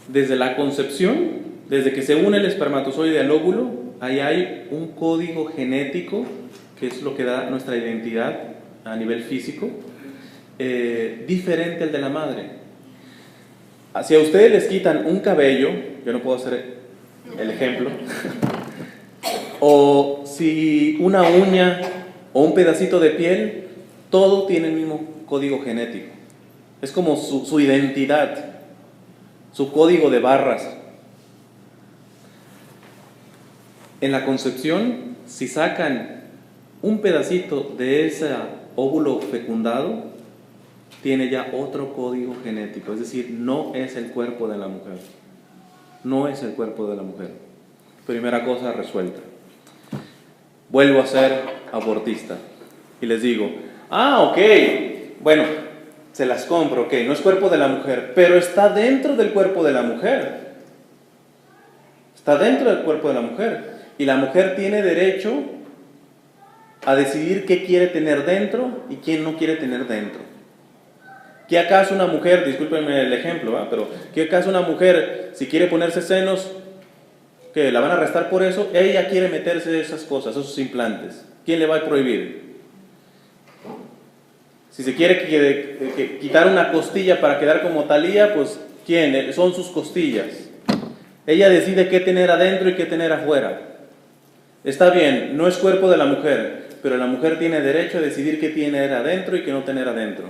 desde la concepción, desde que se une el espermatozoide al óvulo, ahí hay un código genético que es lo que da nuestra identidad a nivel físico, diferente al de la madre. Si a ustedes les quitan un cabello, yo no puedo hacer el ejemplo, o si una uña o un pedacito de piel, todo tiene el mismo código genético. Es como su identidad, su código de barras. En la concepción, si sacan un pedacito de ese óvulo fecundado, tiene ya otro código genético, es decir, no es el cuerpo de la mujer. No es el cuerpo de la mujer. Primera cosa resuelta. Vuelvo a ser abortista y les digo, ok, bueno, se las compro, ok, no es cuerpo de la mujer, pero está dentro del cuerpo de la mujer. Está dentro del cuerpo de la mujer. Y la mujer tiene derecho a decidir qué quiere tener dentro y quién no quiere tener dentro. ¿Qué acaso una mujer, discúlpenme el ejemplo, pero qué acaso una mujer, si quiere ponerse senos, que la van a arrestar por eso, ella quiere meterse esas cosas, esos implantes? ¿Quién le va a prohibir? Si se quiere quitar una costilla para quedar como Talía, pues ¿quién? Son sus costillas. Ella decide qué tener adentro y qué tener afuera. Está bien, no es cuerpo de la mujer, pero la mujer tiene derecho a decidir qué tener adentro y qué no tener adentro.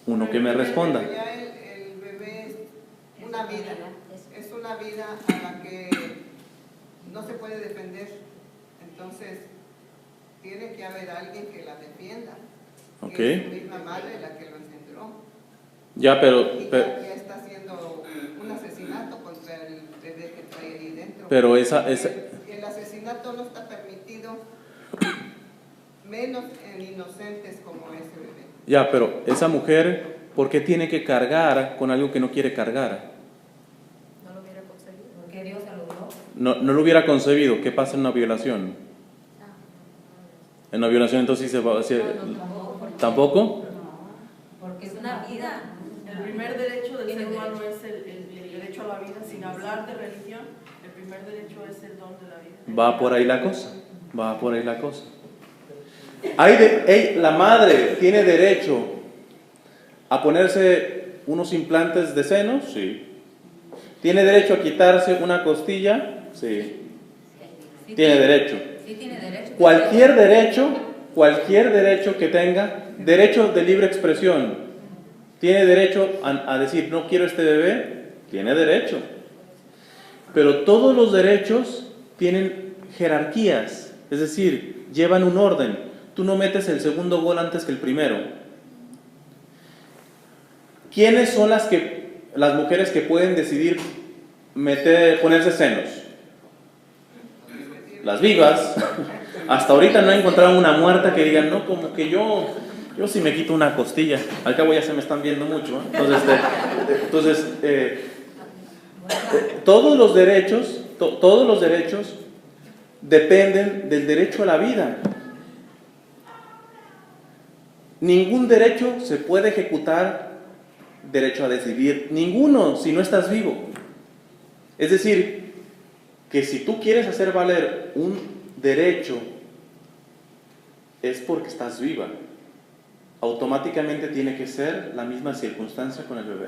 Uno que me responda. Ya el bebé es una vida, es una vida a la que no se puede defender. Entonces, tiene que haber alguien que la defienda. Ok. Que es su misma madre la que lo engendró. Ya, pero ya está haciendo un asesinato contra el bebé que trae ahí dentro. Pero el asesinato no está permitido, menos en inocentes como ese bebé. Ya, pero esa mujer, ¿por qué tiene que cargar con algo que no quiere cargar? No lo hubiera conseguido, porque Dios se lo dio. No lo hubiera concebido. ¿Qué pasa en una violación? En una violación entonces sí se va a decir. ¿Tampoco? No, porque es una vida. El primer derecho del Tiene ser humano derecho. es el derecho a la vida, sin hablar de religión. El primer derecho es el don de la vida. Va por ahí la cosa. Va por ahí la cosa. La madre tiene derecho a ponerse unos implantes de senos, sí. ¿Tiene derecho a quitarse una costilla? Sí. Sí Tiene derecho. Sí tiene derecho. Cualquier derecho que tenga, derecho de libre expresión, tiene derecho a decir no quiero este bebé, tiene derecho. Pero todos los derechos tienen jerarquías, es decir, llevan un orden. Tú no metes el segundo gol antes que el primero. ¿Quiénes son las mujeres que pueden decidir ponerse senos? Las vivas. Hasta ahorita no he encontrado una muerta que diga, no, como que yo sí me quito una costilla. Al cabo ya se me están viendo mucho, ¿eh? Entonces, todos los derechos dependen del derecho a la vida. Ningún derecho se puede ejecutar, derecho a decidir, ninguno, si no estás vivo. Es decir, que si tú quieres hacer valer un derecho, es porque estás viva. Automáticamente tiene que ser la misma circunstancia con el bebé.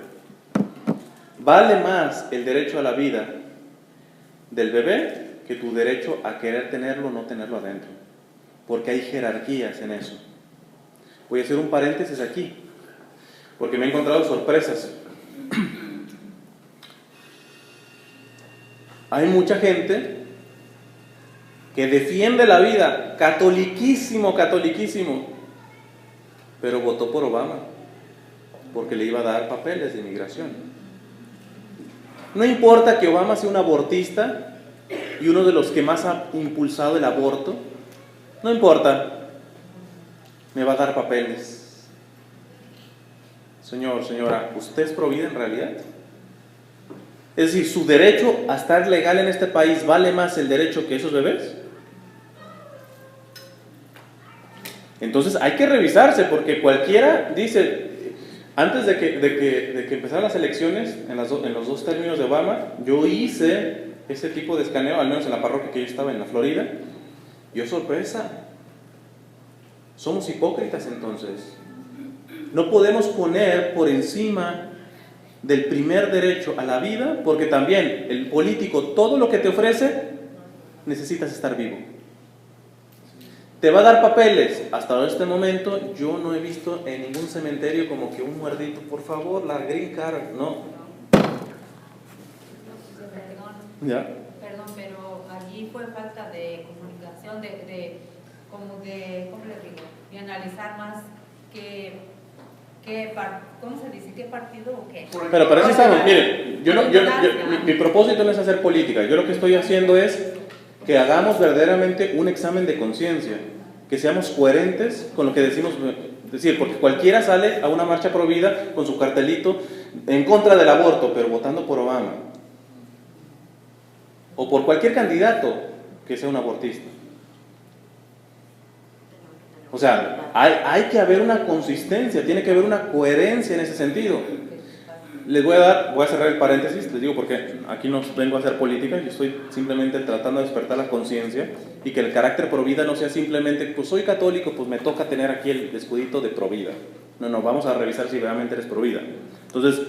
Vale más el derecho a la vida del bebé que tu derecho a querer tenerlo o no tenerlo adentro, porque hay jerarquías en eso. Voy a hacer un paréntesis aquí, porque me he encontrado sorpresas. Hay mucha gente que defiende la vida, catoliquísimo, pero votó por Obama, porque le iba a dar papeles de inmigración. No importa que Obama sea un abortista y uno de los que más ha impulsado el aborto, no importa, me va a dar papeles. señor, señora, ¿usted es pro vida en realidad? Es decir, ¿su derecho a estar legal en este país vale más el derecho que esos bebés? Entonces hay que revisarse, porque cualquiera dice, antes de que empezaran las elecciones, en los dos términos de Obama, yo hice ese tipo de escaneo, al menos en la parroquia que yo estaba en la Florida, y oh sorpresa, somos hipócritas entonces. No podemos poner por encima del primer derecho a la vida, porque también el político, todo lo que te ofrece, necesitas estar vivo. Te va a dar papeles. Hasta este momento yo no he visto en ningún cementerio como que un muertito, por favor, la green card, no. ¿Ya? Perdón, pero allí fue falta de comunicación, ¿cómo le digo? De analizar más ¿cómo se dice? ¿Qué partido o qué? Pero para eso estamos, miren, mi propósito no es hacer política, yo lo que estoy haciendo es que hagamos verdaderamente un examen de conciencia, que seamos coherentes con lo que decimos, decir, porque cualquiera sale a una marcha pro vida con su cartelito en contra del aborto, pero votando por Obama, o por cualquier candidato que sea un abortista. O sea, hay que haber una consistencia, tiene que haber una coherencia en ese sentido. Voy a cerrar el paréntesis, les digo porque aquí no vengo a hacer política, yo estoy simplemente tratando de despertar la conciencia y que el carácter pro vida no sea simplemente, pues soy católico, pues me toca tener aquí el escudito de pro vida. No, vamos a revisar si realmente eres pro vida. Entonces,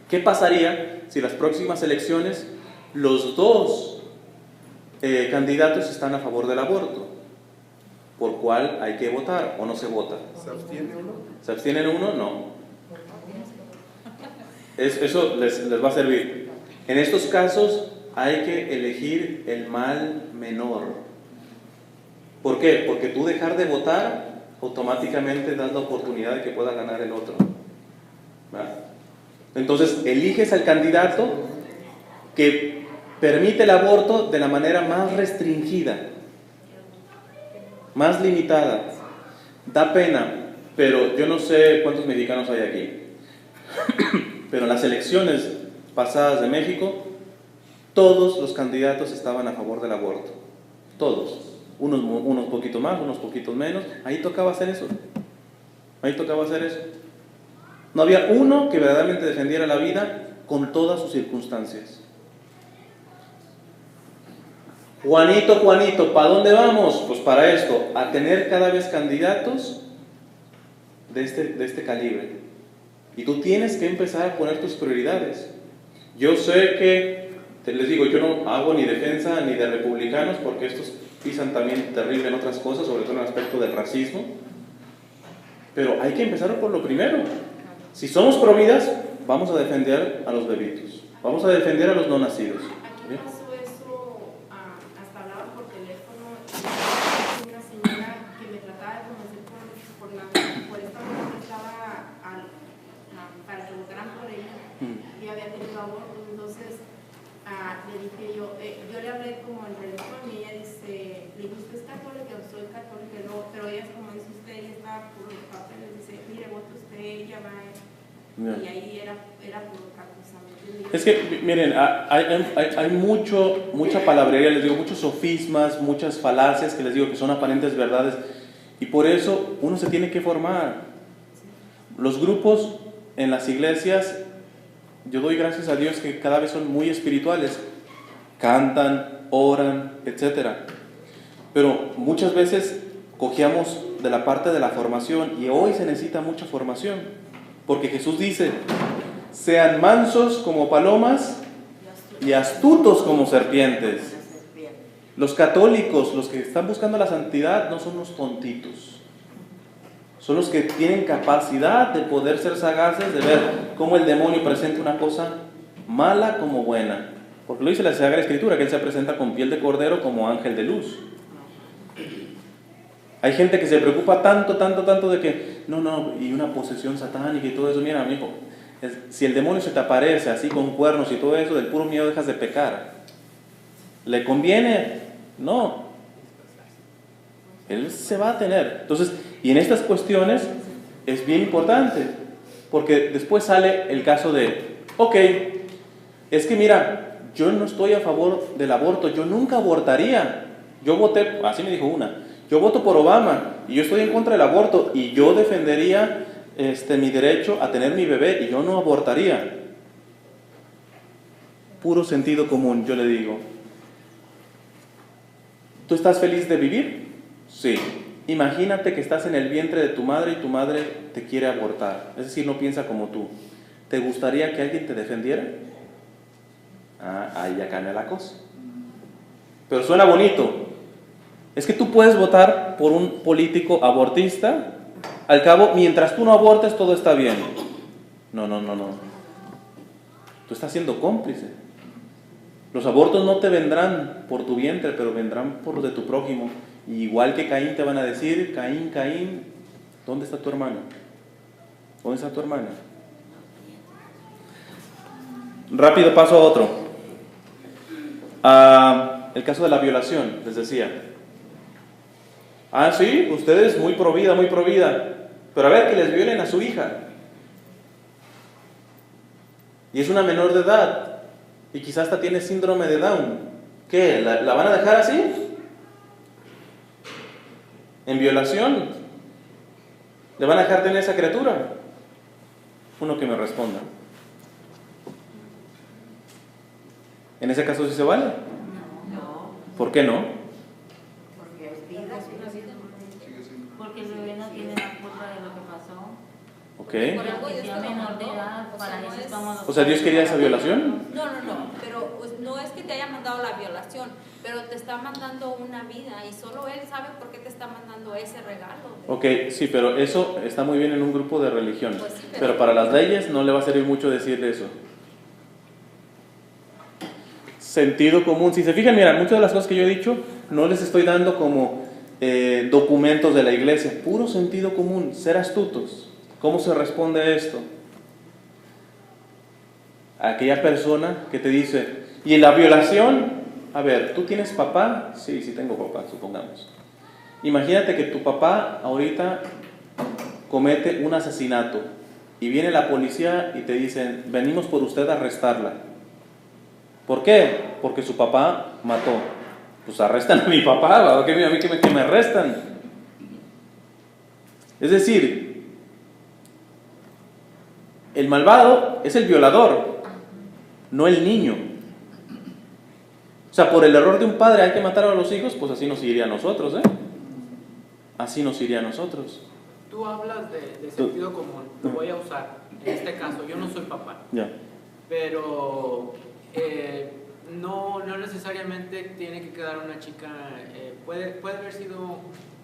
¿qué pasaría si las próximas elecciones los dos candidatos están a favor del aborto? ¿Por cuál hay que votar o no se vota? ¿Se abstiene uno? ¿Se abstiene uno? No. Eso les va a servir. En estos casos hay que elegir el mal menor. ¿Por qué? Porque tú dejar de votar automáticamente das la oportunidad de que pueda ganar el otro. ¿Verdad? Entonces eliges al candidato que permite el aborto de la manera más restringida, más limitada. Da pena, pero yo no sé cuántos mexicanos hay aquí. Pero en las elecciones pasadas de México, todos los candidatos estaban a favor del aborto. Todos. Unos poquito más, unos poquitos menos. Ahí tocaba hacer eso. No había uno que verdaderamente defendiera la vida con todas sus circunstancias. Juanito, ¿para dónde vamos? Pues para esto, a tener cada vez candidatos de este calibre. Y tú tienes que empezar a poner tus prioridades. Yo sé que, les digo, yo no hago ni defensa ni de republicanos, porque estos pisan también terrible en otras cosas, sobre todo en el aspecto del racismo. Pero hay que empezar por lo primero. Si somos pro vidas, vamos a defender a los bebitos, vamos a defender a los no nacidos. Aquí pasó eso, hasta hablaba por teléfono, y una señora que me trataba de convencer por esta mujer que estaba para que votaran por ella, y había tenido aborto. Entonces le dije yo le hablé como en religión, y ella dice, le digo, ¿usted es católica? Soy católica, no, pero ella es como dice usted, ella está por los papeles, dice, mire, vote usted, ella va, y ahí era por otra cosa. Es que, miren, hay mucha palabrería, les digo, muchos sofismas, muchas falacias que les digo que son aparentes verdades, y por eso uno se tiene que formar. Los grupos en las iglesias, yo doy gracias a Dios que cada vez son muy espirituales, cantan, oran, etc. Pero muchas veces cojeamos de la parte de la formación, y hoy se necesita mucha formación, porque Jesús dice, sean mansos como palomas y astutos como serpientes. Los católicos, los que están buscando la santidad, no son unos tontitos. Son los que tienen capacidad de poder ser sagaces, de ver cómo el demonio presenta una cosa mala como buena. Porque lo dice la Sagrada Escritura, que Él se presenta con piel de cordero como ángel de luz. Hay gente que se preocupa tanto de que, no, y una posesión satánica y todo eso. Mira, amigo, si el demonio se te aparece así con cuernos y todo eso, del puro miedo dejas de pecar. ¿Le conviene? No. Él se va a tener. Entonces, y en estas cuestiones, es bien importante, porque después sale el caso de, ok, es que mira, yo no estoy a favor del aborto, yo nunca abortaría, yo voté, así me dijo una, yo voto por Obama y yo estoy en contra del aborto y yo defendería mi derecho a tener mi bebé y yo no abortaría. Puro sentido común, yo le digo. ¿Tú estás feliz de vivir? Sí. Imagínate que estás en el vientre de tu madre y tu madre te quiere abortar, es decir, no piensa como tú. ¿Te gustaría que alguien te defendiera? Ahí ya cambia la cosa. Pero suena bonito. Es que tú puedes votar por un político abortista, al cabo, mientras tú no abortes, todo está bien. No. Tú estás siendo cómplice. Los abortos no te vendrán por tu vientre, pero vendrán por los de tu prójimo. Y igual que Caín te van a decir, Caín, ¿dónde está tu hermano? ¿Dónde está tu hermana? Rápido paso a otro. El caso de la violación, les decía. Sí, ustedes muy pro vida, pero a ver, que les violen a su hija. Y es una menor de edad. Y quizás hasta tiene síndrome de Down. ¿Qué? ¿La van a dejar así? ¿En violación? ¿Le van a dejar tener esa criatura? Uno que me responda. ¿En ese caso sí se vale? No, ¿Por qué no? porque es vida, es una vida. Porque el bebé no tiene la culpa de lo que pasó. Ok. Por algo que sea menor de edad, para eso estamos los... O sea, ¿Dios quería esa violación? No, pero pues, no es que te haya mandado la violación, pero te está mandando una vida y solo Él sabe por qué te está mandando ese regalo. Ok, sí, pero eso está muy bien en un grupo de religión. Pues sí, pero para las leyes no le va a servir mucho decirle eso. Sentido común. Si se fijan, mira, muchas de las cosas que yo he dicho no les estoy dando como documentos de la iglesia. Puro sentido común, ser astutos. ¿Cómo se responde a esto? Aquella persona que te dice, ¿y en la violación? A ver, ¿tú tienes papá? Sí, tengo papá, supongamos. Imagínate que tu papá ahorita comete un asesinato y viene la policía y te dicen, venimos por usted a arrestarla. ¿Por qué? Porque su papá mató. Pues arrestan a mi papá, ¿a mí que me arrestan? Es decir, el malvado es el violador, no el niño. O sea, por el error de un padre hay que matar a los hijos, pues así nos iría a nosotros, ¿eh? Así nos iría a nosotros. Tú hablas de sentido común, lo voy a usar. En este caso, yo no soy papá. Ya. Pero no necesariamente tiene que quedar una chica, puede haber sido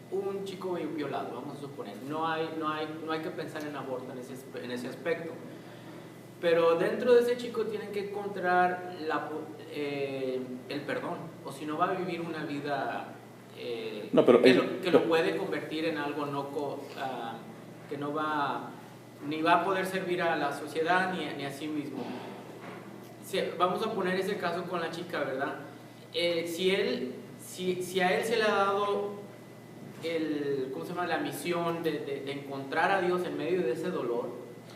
un chico violado, vamos a suponer. No hay que pensar en aborto en ese aspecto. Pero dentro de ese chico tienen que encontrar el perdón, o si no va a vivir una vida que lo puede convertir en algo que no va ni va a poder servir a la sociedad ni a sí mismo. Vamos a poner ese caso con la chica, ¿verdad? Si a él se le ha dado la misión de encontrar a Dios en medio de ese dolor,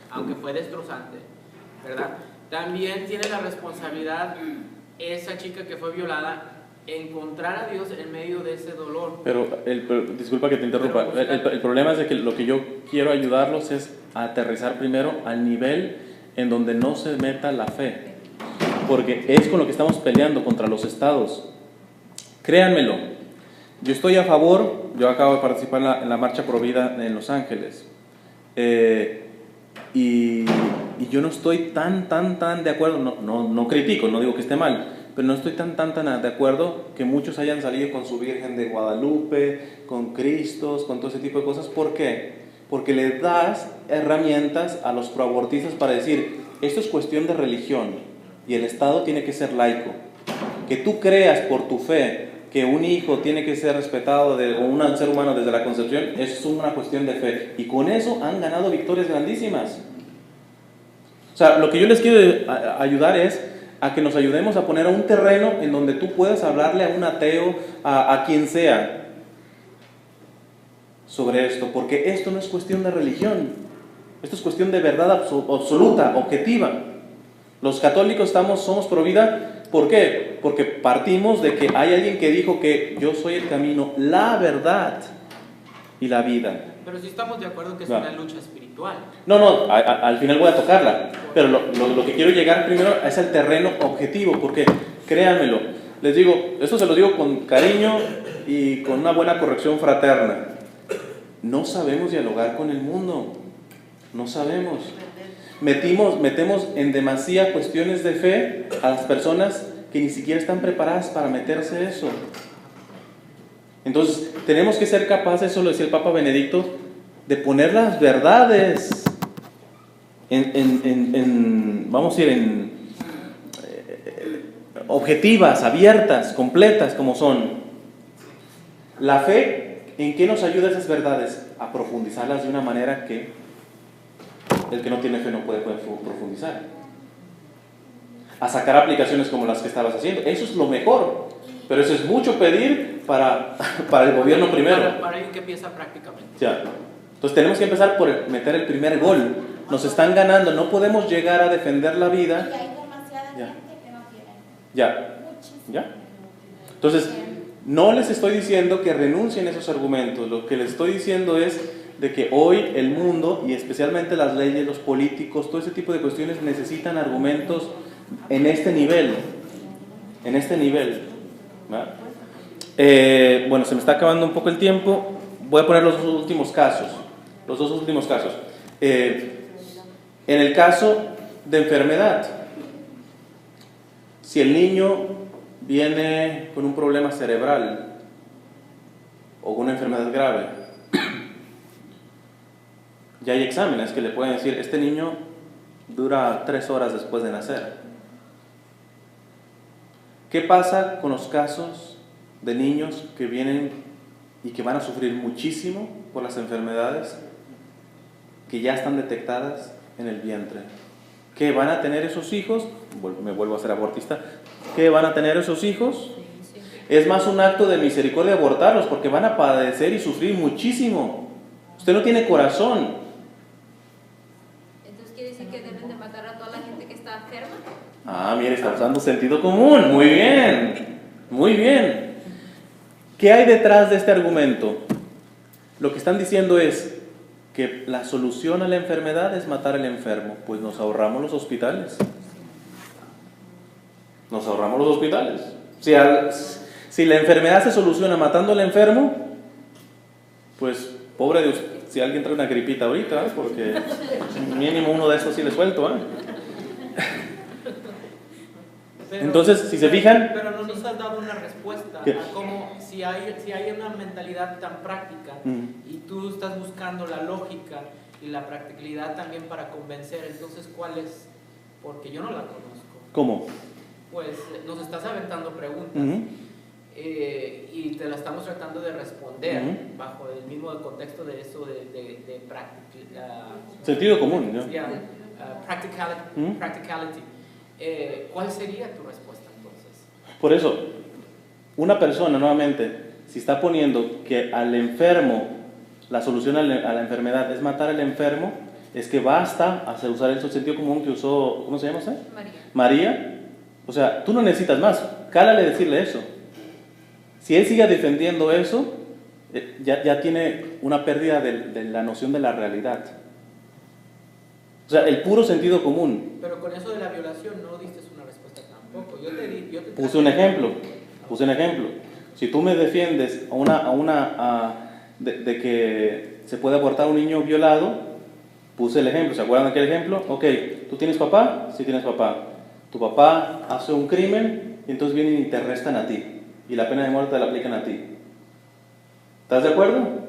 aunque fue destrozante, ¿verdad? También tiene la responsabilidad esa chica que fue violada encontrar a Dios en medio de ese dolor. Pero disculpa que te interrumpa, el problema es de que lo que yo quiero ayudarlos es a aterrizar primero al nivel en donde no se meta la fe, porque es con lo que estamos peleando contra los estados. Créanmelo, yo estoy a favor, yo acabo de participar en la marcha pro vida en Los Ángeles, y yo no estoy tan de acuerdo, no critico, no digo que esté mal, pero no estoy tan de acuerdo que muchos hayan salido con su Virgen de Guadalupe, con Cristos, con todo ese tipo de cosas. ¿Por qué? Porque le das herramientas a los proabortistas para decir, esto es cuestión de religión y el Estado tiene que ser laico. Que tú creas por tu fe que un hijo tiene que ser respetado o un ser humano desde la concepción, es una cuestión de fe. Y con eso han ganado victorias grandísimas. O sea, lo que yo les quiero ayudar es a que nos ayudemos a poner a un terreno en donde tú puedas hablarle a un ateo, a quien sea. sobre esto, porque esto no es cuestión de religión, esto es cuestión de verdad absoluta, objetiva. Los católicos somos pro vida, ¿por qué? Porque partimos de que hay alguien que dijo que yo soy el camino, la verdad y la vida. Pero sí estamos de acuerdo que es Va. una lucha espiritual. No, al final voy a tocarla, pero lo que quiero llegar primero es al terreno objetivo, porque créanmelo, les digo, esto se lo digo con cariño y con una buena corrección fraterna. No sabemos dialogar con el mundo, no sabemos. Metemos en demasía cuestiones de fe a las personas que ni siquiera están preparadas para meterse eso. Entonces, tenemos que ser capaces, eso lo decía el Papa Benedicto, de poner las verdades vamos a decir, objetivas, abiertas, completas, como son. La fe, ¿en qué nos ayuda esas verdades? A profundizarlas de una manera que el que no tiene fe no puede profundizar. A sacar aplicaciones como las que estabas haciendo. Eso es lo mejor. Pero eso es mucho pedir para el gobierno primero. Para alguien que empieza prácticamente. Ya. Entonces tenemos que empezar por meter el primer gol. Nos están ganando. No podemos llegar a defender la vida. Y hay demasiada gente que no tiene. Ya. Muchísima ¿Ya? gente que no tiene. Entonces, no les estoy diciendo que renuncien a esos argumentos. Lo que les estoy diciendo es de que hoy el mundo, y especialmente las leyes, los políticos, todo ese tipo de cuestiones necesitan argumentos en este nivel. En este nivel. ¿Va? Bueno, se me está acabando un poco el tiempo. Voy a poner los dos últimos casos. En el caso de enfermedad, si el niño viene con un problema cerebral o con una enfermedad grave, ya hay exámenes que le pueden decir, este niño dura 3 horas después de nacer. ¿Qué pasa con los casos de niños que vienen y que van a sufrir muchísimo por las enfermedades que ya están detectadas en el vientre? ¿Qué van a tener esos hijos? Me vuelvo a ser abortista. ¿Qué van a tener esos hijos? Es más un acto de misericordia abortarlos porque van a padecer y sufrir muchísimo. Usted no tiene corazón. Entonces quiere decir que deben de matar a toda la gente que está enferma. Ah, mire, está usando sentido común. Muy bien, muy bien. ¿Qué hay detrás de este argumento? Lo que están diciendo es que la solución a la enfermedad es matar al enfermo. Pues nos ahorramos los hospitales. Nos ahorramos los hospitales. Si la enfermedad se soluciona matando al enfermo, pues pobre de usted, si alguien trae una gripita ahorita, porque mínimo uno de estos sí le suelto, ¿eh? Entonces, si se fijan... Pero no nos has dado una respuesta ¿Qué? a cómo, si hay una mentalidad tan práctica y tú estás buscando la lógica y la practicalidad también para convencer, entonces, ¿cuál es? Porque yo no la conozco. ¿Cómo? Pues nos estás aventando preguntas y te la estamos tratando de responder bajo el mismo contexto de eso de Sentido común, ¿no? practicality. ¿Cuál sería tu respuesta entonces? Por eso, una persona, nuevamente, si está poniendo que al enfermo, la solución a la enfermedad es matar al enfermo, es que basta hacer usar el sentido común que usó, ¿cómo se llama usted? María. O sea, tú no necesitas más, cálale decirle eso. Si él sigue defendiendo eso, ya tiene una pérdida de la noción de la realidad. O sea, el puro sentido común. Pero con eso de la violación no diste una respuesta tampoco. Yo te Puse un ejemplo. Si tú me defiendes de que se puede abortar a un niño violado, puse el ejemplo. ¿Se acuerdan de aquel ejemplo? Ok, ¿tú tienes papá? Sí, tienes papá. Tu papá hace un crimen y entonces vienen y te arrestan a ti. Y la pena de muerte la aplican a ti. ¿Estás de acuerdo?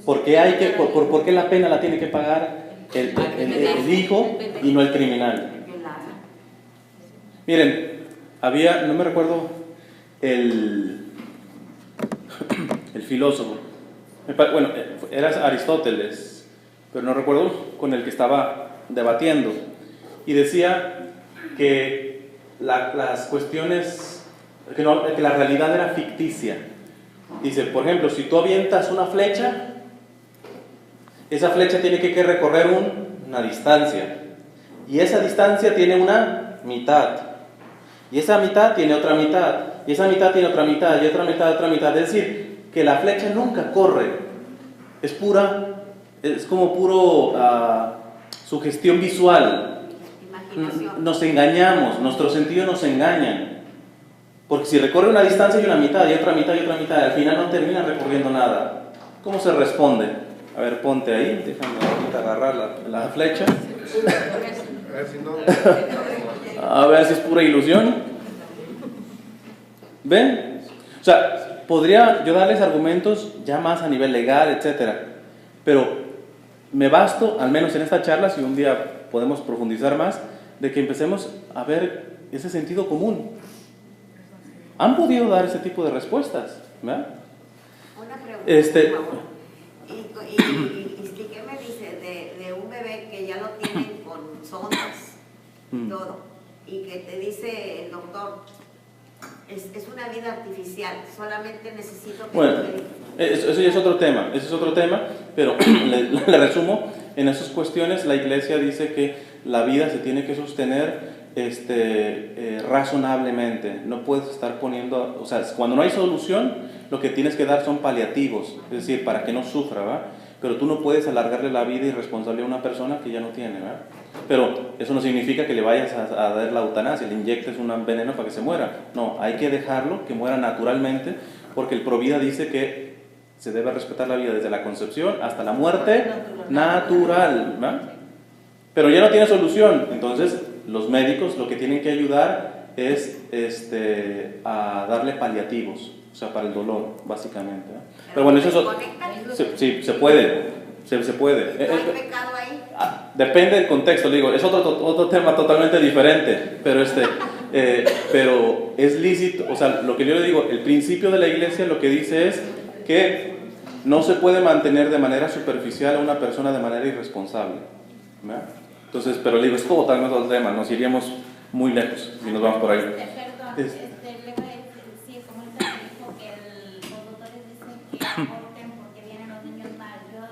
¿Por qué la pena la tiene que pagar el hijo y no el criminal? Miren, no me recuerdo el filósofo, bueno, era Aristóteles, pero no recuerdo con el que estaba debatiendo, y decía que las cuestiones, que la realidad era ficticia, Dice, por ejemplo, si tú avientas una flecha, esa flecha tiene que recorrer una distancia. Y esa distancia tiene una mitad. Y esa mitad tiene otra mitad. Y esa mitad tiene otra mitad. Y otra mitad, otra mitad. Es decir, que la flecha nunca corre. Es como puro sugestión visual. Imaginación. Nos engañamos, nuestros sentidos nos engañan. Porque si recorre una distancia y una mitad, y otra mitad, y otra mitad, al final no termina recorriendo nada. ¿Cómo se responde? A ver, ponte ahí, déjame ahorita agarrar la flecha. A ver si es pura ilusión. ¿Ven? O sea, podría yo darles argumentos ya más a nivel legal, etcétera. Pero me basto, al menos en esta charla, si un día podemos profundizar más, de que empecemos a ver ese sentido común. ¿Han podido dar ese tipo de respuestas? ¿Verdad? Una pregunta, por favor. ¿Y qué me dice de un bebé que ya lo tienen con sondas y todo? Y que te dice el doctor, es una vida artificial, solamente necesito que... Bueno, eso ya es otro tema, pero le resumo, en esas cuestiones la Iglesia dice que la vida se tiene que sostener razonablemente. No puedes estar poniendo, o sea, cuando no hay solución, lo que tienes que dar son paliativos, es decir, para que no sufra, ¿verdad? Pero tú no puedes alargarle la vida irresponsable a una persona que ya no tiene, ¿verdad? Pero eso no significa que le vayas a dar la eutanasia, le inyectes un veneno para que se muera. No, hay que dejarlo que muera naturalmente, porque el Provida dice que se debe respetar la vida desde la concepción hasta la muerte natural, ¿verdad? Pero ya no tiene solución, entonces los médicos lo que tienen que ayudar es a darle paliativos, o sea, para el dolor, básicamente, ¿verdad? Pero bueno, eso sí, se puede. ¿No hay pecado ahí? Depende del contexto, digo, es otro tema totalmente diferente, pero pero es lícito, o sea, lo que yo le digo, el principio de la Iglesia lo que dice es que no se puede mantener de manera superficial a una persona de manera irresponsable, ¿verdad? Entonces, pero le digo, es como tal otro tema, nos iríamos muy lejos si nos vamos por ahí. Perdón, sí, como ahorita me dijo que los doctores dicen que aborten porque vienen los niños mal. Yo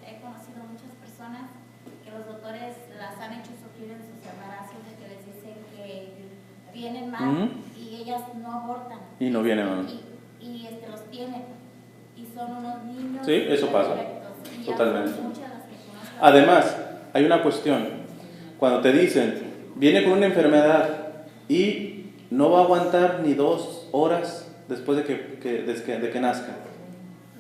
he conocido muchas personas que los doctores las han hecho sufrir en sus embarazos, de que les dicen que vienen mal y ellas no abortan. Y no vienen mal. Y los tienen. Y son unos niños. Sí, eso pasa. Y Totalmente. muchas las que conozco. Además, hay una cuestión. Cuando te dicen, viene con una enfermedad y no va a aguantar ni 2 horas después de que nazca,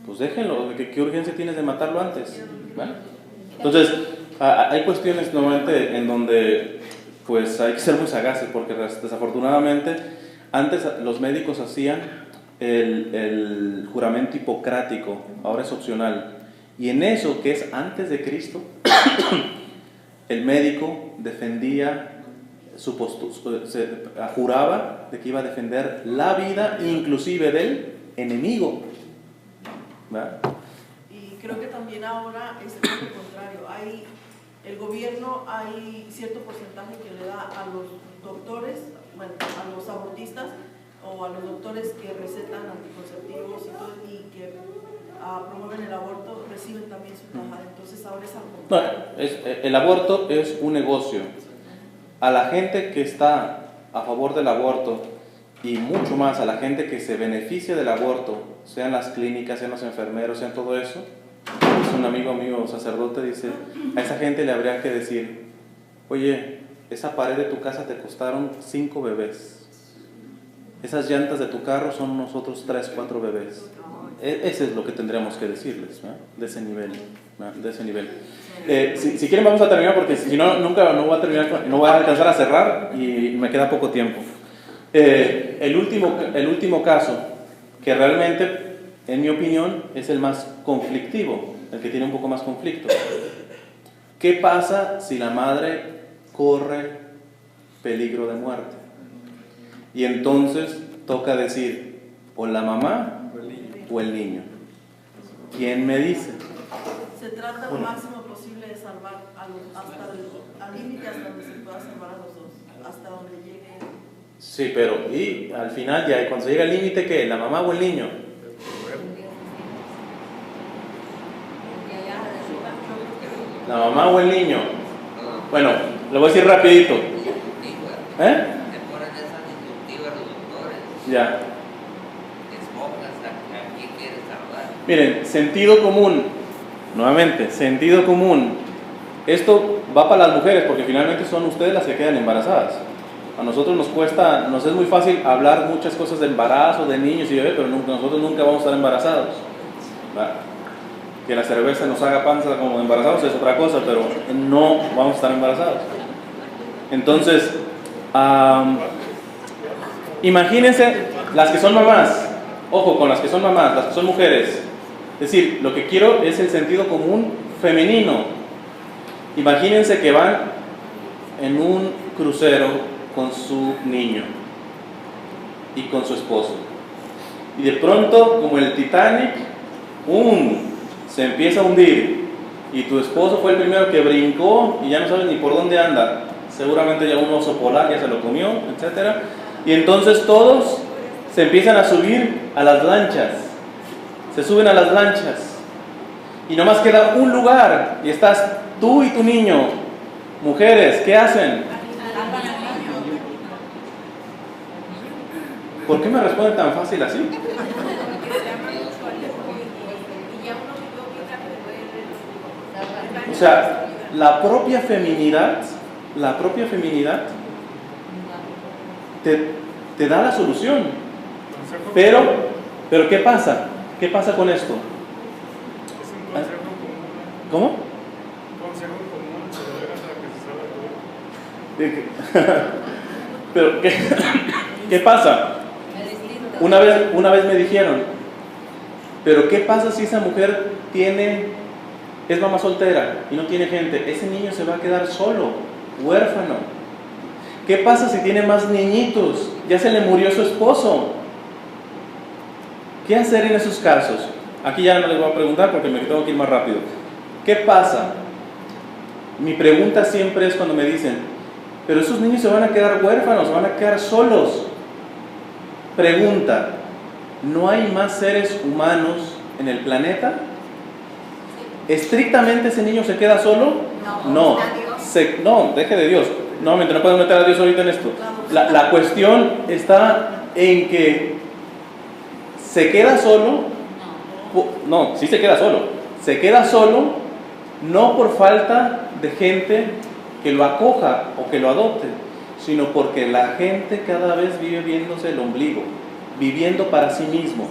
pues déjenlo. ¿Qué urgencia tienes de matarlo antes? ¿Vale? Entonces, hay cuestiones normalmente en donde pues hay que ser muy sagaces, porque desafortunadamente antes los médicos hacían el juramento hipocrático, ahora es opcional. Y en eso, que es antes de Cristo, el médico defendía su postura, juraba de que iba a defender la vida, inclusive del enemigo. ¿Verdad? Y creo que también ahora es lo contrario. El gobierno hay cierto porcentaje que le da a los doctores, bueno, a los abortistas o a los doctores que recetan anticonceptivos y que promueven el aborto, reciben también su tajada. Entonces ahora es algo contrario. El aborto es un negocio. A la gente que está a favor del aborto y mucho más a la gente que se beneficia del aborto, sean las clínicas, sean los enfermeros, sean todo eso, es un amigo mío sacerdote, dice, a esa gente le habría que decir, oye, esa pared de tu casa te costaron 5 bebés. Esas llantas de tu carro son nosotros 3, 4 bebés. Ese es lo que tendríamos que decirles, ¿no? De ese nivel, ¿no? De ese nivel. Si quieren vamos a terminar, porque si no, no voy a alcanzar a cerrar y me queda poco tiempo. El último caso, que realmente, en mi opinión, es el más conflictivo, el que tiene un poco más conflicto. ¿Qué pasa si la madre corre peligro de muerte? Y entonces toca decir, o la mamá o el niño. ¿Quién me dice? Se trata lo máximo posible de salvar al límite hasta donde se pueda salvar a los dos, hasta donde llegue. Sí, pero y al final ya cuando se llega al límite, ¿qué? ¿La mamá o el niño? ¿La mamá o el niño? Bueno, lo voy a decir rapidito. ¿Eh? Ya. Miren, sentido común. Nuevamente, sentido común. Esto va para las mujeres porque finalmente son ustedes las que quedan embarazadas. A nosotros nos cuesta, nos es muy fácil hablar muchas cosas de embarazo, de niños y bebés, pero nosotros nunca vamos a estar embarazados. ¿Va? Que la cerveza nos haga panza como embarazados es otra cosa, pero no vamos a estar embarazados. Entonces, imagínense las que son mamás, ojo con las que son mamás, las que son mujeres. Es decir, lo que quiero es el sentido común femenino. Imagínense que van en un crucero con su niño y con su esposo. Y de pronto, como el Titanic, se empieza a hundir. Y tu esposo fue el primero que brincó y ya no sabes ni por dónde anda. Seguramente ya un oso polar ya se lo comió, etc. Y entonces todos se empiezan a subir a las lanchas. Se suben a las lanchas. Y nomás queda un lugar y estás tú y tu niño. Mujeres, ¿qué hacen? ¿Por qué me responden tan fácil así? O sea, la propia feminidad te da la solución. Pero ¿qué pasa? ¿Qué pasa con esto? ¿Cómo? Pero ¿qué pasa? Una vez me dijeron, pero ¿qué pasa si esa mujer es mamá soltera y no tiene gente? Ese niño se va a quedar solo, huérfano. ¿Qué pasa si tiene más niñitos? Ya se le murió su esposo. ¿Qué hacer en esos casos? Aquí ya no les voy a preguntar porque me tengo que ir más rápido. ¿Qué pasa? Mi pregunta siempre es cuando me dicen, pero esos niños se van a quedar huérfanos, se van a quedar solos. Pregunta, ¿no hay más seres humanos en el planeta? ¿Estrictamente ese niño se queda solo? No. No, deje de Dios. No podemos meter a Dios ahorita en esto. La cuestión está en que se queda solo. No, sí se queda solo. Se queda solo no por falta de gente que lo acoja o que lo adopte, sino porque la gente cada vez vive viéndose el ombligo, viviendo para sí mismo,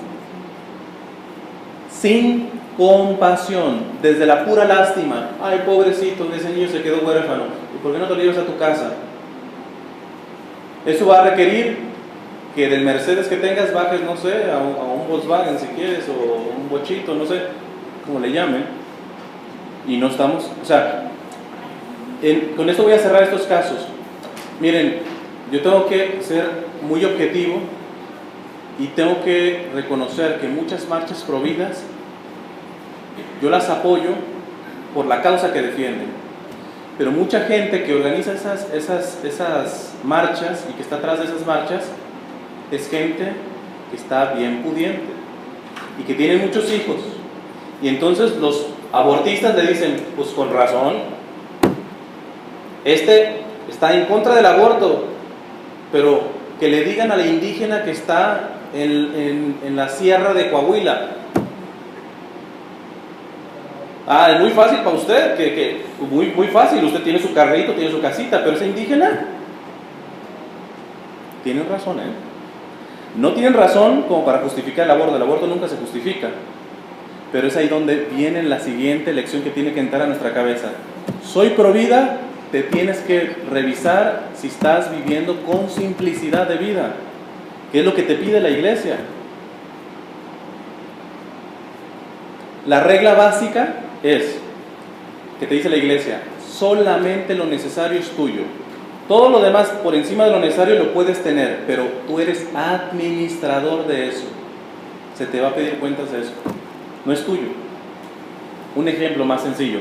sin compasión, desde la pura lástima. Ay, pobrecito, ese niño se quedó huérfano, ¿y por qué no te lo llevas a tu casa? Eso va a requerir que del Mercedes que tengas bajes, no sé, a un Volkswagen si quieres, o un bochito, no sé, como le llamen, y no estamos, o sea, con esto voy a cerrar estos casos. Miren, yo tengo que ser muy objetivo y tengo que reconocer que muchas marchas pro vidas yo las apoyo por la causa que defienden, pero mucha gente que organiza esas marchas y que está atrás de esas marchas es gente que está bien pudiente y que tiene muchos hijos, y entonces los abortistas le dicen, pues con razón, está en contra del aborto, pero que le digan a la indígena que está en la sierra de Coahuila, es muy fácil para usted, muy fácil, usted tiene su carrito, tiene su casita, pero esa indígena, tienen razón, no tienen razón como para justificar el aborto nunca se justifica, pero es ahí donde viene la siguiente lección que tiene que entrar a nuestra cabeza. Soy pro vida, te tienes que revisar si estás viviendo con simplicidad de vida, que es lo que te pide la iglesia. La regla básica es que te dice la iglesia, solamente lo necesario es tuyo, todo lo demás por encima de lo necesario lo puedes tener, pero tú eres administrador de eso, se te va a pedir cuentas de eso, no es tuyo. Un ejemplo más sencillo: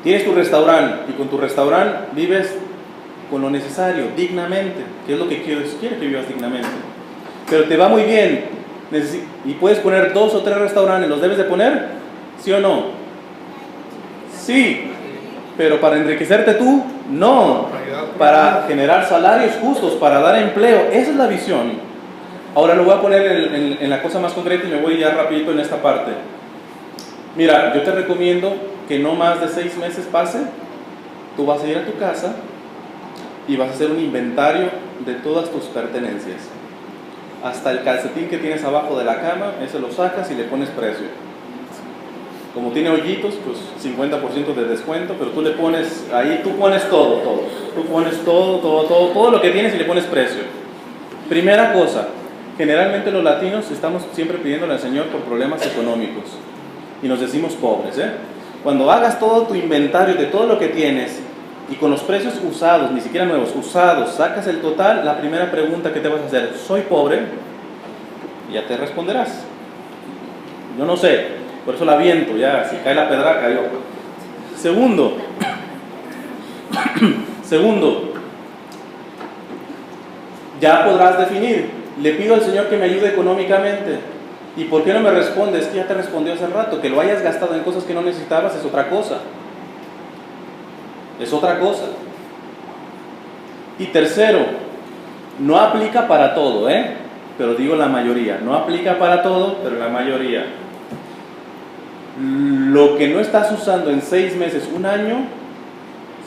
tienes tu restaurante y con tu restaurante vives con lo necesario, dignamente, que es lo que Dios quiere que vivas dignamente. Pero te va muy bien y puedes poner 2 o 3 restaurantes, ¿los debes de poner? ¿Sí o no? Sí, pero para enriquecerte tú, no. Para generar salarios justos, para dar empleo, esa es la visión. Ahora lo voy a poner en la cosa más concreta y me voy ya rapidito en esta parte. Mira, yo te recomiendo que no más de 6 meses pase, tú vas a ir a tu casa y vas a hacer un inventario de todas tus pertenencias. Hasta el calcetín que tienes abajo de la cama, ese lo sacas y le pones precio. Como tiene hoyitos, pues 50% de descuento, pero tú le pones, ahí tú pones todo. Tú pones todo lo que tienes y le pones precio. Primera cosa, generalmente los latinos estamos siempre pidiéndole al Señor por problemas económicos y nos decimos pobres, ¿eh? Cuando hagas todo tu inventario de todo lo que tienes y con los precios usados, ni siquiera nuevos, usados, sacas el total, la primera pregunta que te vas a hacer, ¿soy pobre? Y ya te responderás. Yo no sé, por eso la aviento, ya, si cae la pedra, cayó. Segundo, ya podrás definir, le pido al Señor que me ayude económicamente. ¿Y por qué no me respondes? Que ya te respondió hace rato, que lo hayas gastado en cosas que no necesitabas es otra cosa. Es otra cosa. Y tercero, no aplica para todo, pero digo la mayoría. No aplica para todo, pero la mayoría. Lo que no estás usando en 6 meses, 1 año,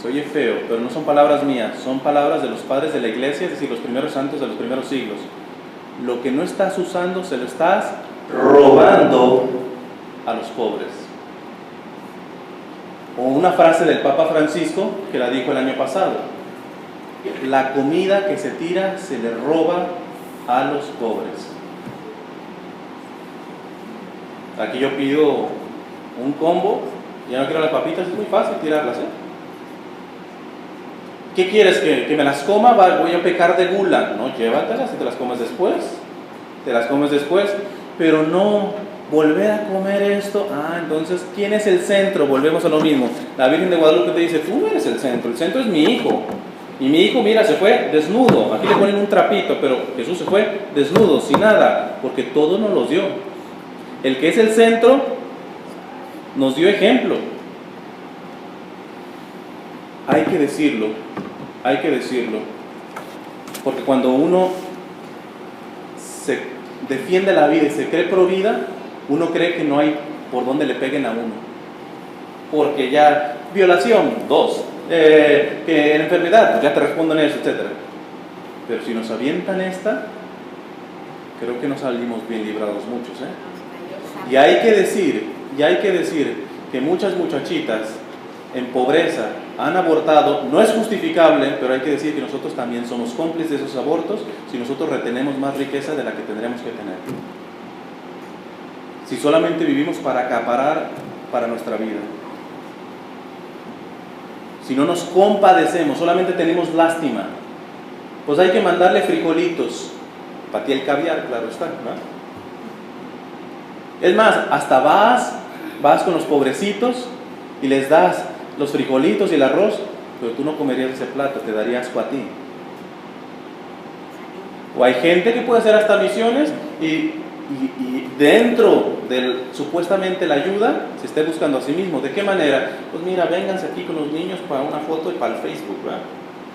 se oye feo, pero no son palabras mías, son palabras de los padres de la iglesia, es decir, los primeros santos de los primeros siglos. Lo que no estás usando, se lo estás robando a los pobres. O una frase del Papa Francisco que la dijo el año pasado: la comida que se tira se le roba a los pobres. Aquí yo pido un combo, ya no quiero las papitas, es muy fácil tirarlas, ¿Qué quieres? ¿Que me las coma? Voy a pecar de gula. No, llévatelas y te las comes después. Pero no volver a comer esto. Entonces, ¿quién es el centro? Volvemos a lo mismo. La Virgen de Guadalupe te dice, tú no eres el centro es mi hijo. Y mi hijo, mira, se fue desnudo. Aquí le ponen un trapito, pero Jesús se fue desnudo, sin nada, porque todo nos los dio. El que es el centro nos dio ejemplo. Hay que decirlo, porque cuando uno se defiende la vida y se cree pro vida, uno cree que no hay por dónde le peguen a uno, porque ya violación, 2, que enfermedad, ya te responden eso, etc. Pero si nos avientan esta, creo que no salimos bien librados muchos, Y hay que decir que muchas muchachitas en pobreza han abortado. No es justificable, pero hay que decir que nosotros también somos cómplices de esos abortos si nosotros retenemos más riqueza de la que tendremos que tener. Si solamente vivimos para acaparar para nuestra vida. Si no nos compadecemos, solamente tenemos lástima, pues hay que mandarle frijolitos. Para ti el caviar, claro está, ¿no? Es más, hasta vas con los pobrecitos y les das los frijolitos y el arroz, pero tú no comerías ese plato, te daría asco a ti. O hay gente que puede hacer hasta misiones y dentro de supuestamente la ayuda se esté buscando a sí mismo. ¿De qué manera? Pues mira, vénganse aquí con los niños para una foto y para el Facebook, ¿verdad?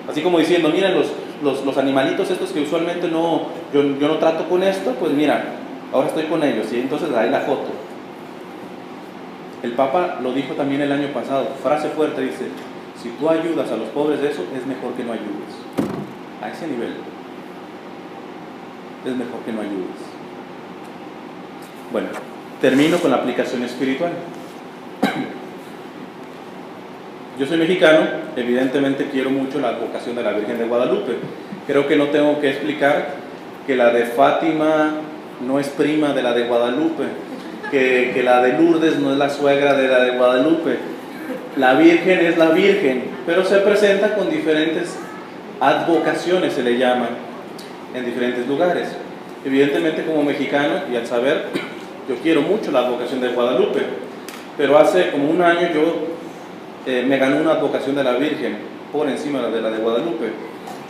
Así como diciendo, miren los animalitos estos que usualmente yo no trato con esto, pues mira, ahora estoy con ellos y entonces ahí la foto. El Papa lo dijo también el año pasado, frase fuerte, dice, si tú ayudas a los pobres de eso, es mejor que no ayudes. A ese nivel, es mejor que no ayudes. Bueno, termino con la aplicación espiritual. Yo soy mexicano, evidentemente quiero mucho la advocación de la Virgen de Guadalupe. Creo que no tengo que explicar que la de Fátima no es prima de la de Guadalupe, que la de Lourdes no es la suegra de la de Guadalupe. La Virgen es la Virgen, pero se presenta con diferentes advocaciones, se le llaman, en diferentes lugares. Evidentemente como mexicano y al saber, yo quiero mucho la advocación de Guadalupe, pero hace como un año yo me ganó una advocación de la Virgen por encima de la de Guadalupe.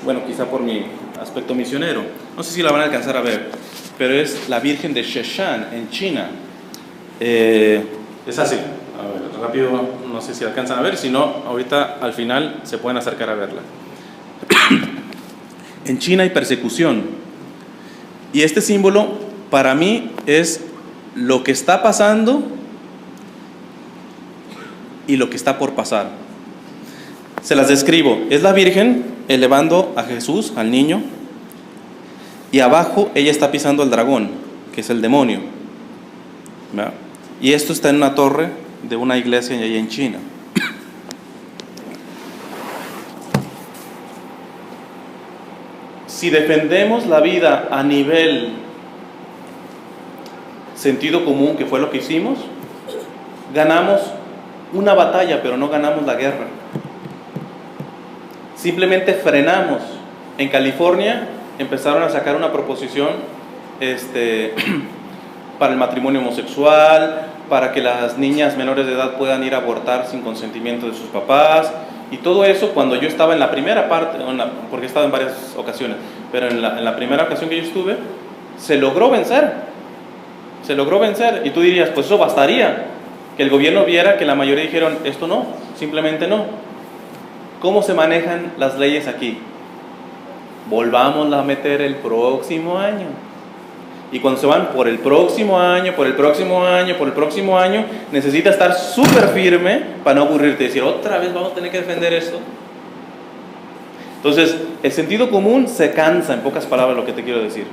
Bueno, quizá por mi aspecto misionero. No sé si la van a alcanzar a ver, pero es la Virgen de Sheshan en China. Es así. A ver, rápido, no sé si alcanzan a ver, si no, ahorita al final se pueden acercar a verla. En China hay persecución. Y este símbolo para mí es lo que está pasando y lo que está por pasar. Se las describo. Es la Virgen elevando a Jesús, al niño, y abajo ella está pisando al dragón, que es el demonio. ¿Verdad? Y esto está en una torre de una iglesia allá en China. Si defendemos la vida a nivel sentido común, que fue lo que hicimos, ganamos una batalla, pero no ganamos la guerra. Simplemente frenamos. En California empezaron a sacar una proposición para el matrimonio homosexual, para que las niñas menores de edad puedan ir a abortar sin consentimiento de sus papás, y todo eso cuando yo estaba en la primera parte, porque he estado en varias ocasiones, pero en la primera ocasión que yo estuve, se logró vencer, y tú dirías, pues eso bastaría, que el gobierno viera que la mayoría dijeron, esto no, simplemente no. ¿Cómo se manejan las leyes aquí? Volvamos a meter el próximo año. Y cuando se van por el próximo año, necesita estar súper firme para no aburrirte y decir, otra vez vamos a tener que defender esto. Entonces, el sentido común se cansa, en pocas palabras lo que te quiero decir.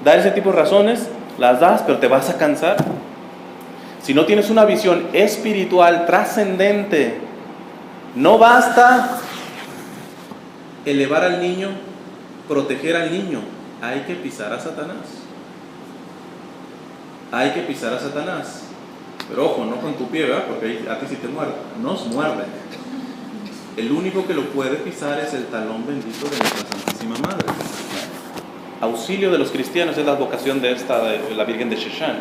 Dar ese tipo de razones, las das, pero te vas a cansar. Si no tienes una visión espiritual trascendente, no basta elevar al niño, proteger al niño, hay que pisar a Satanás. Hay que pisar a Satanás. Pero ojo, no con tu pie, ¿verdad? Porque a ti sí te muerde. Nos muerde. El único que lo puede pisar es el talón bendito de nuestra Santísima Madre. Auxilio de los cristianos es la vocación de la Virgen de Sheshan.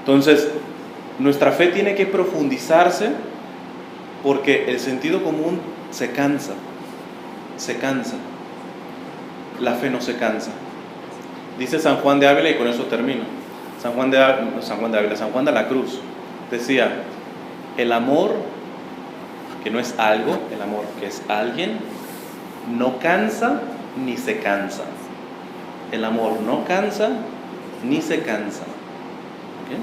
Entonces, nuestra fe tiene que profundizarse porque el sentido común se cansa. La fe no se cansa. Dice San Juan de Ávila, y con eso termino. San Juan de la Cruz decía, el amor, que no es algo, el amor que es alguien, no cansa ni se cansa. El amor no cansa ni se cansa. ¿Okay?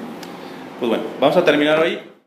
Pues bueno, vamos a terminar hoy.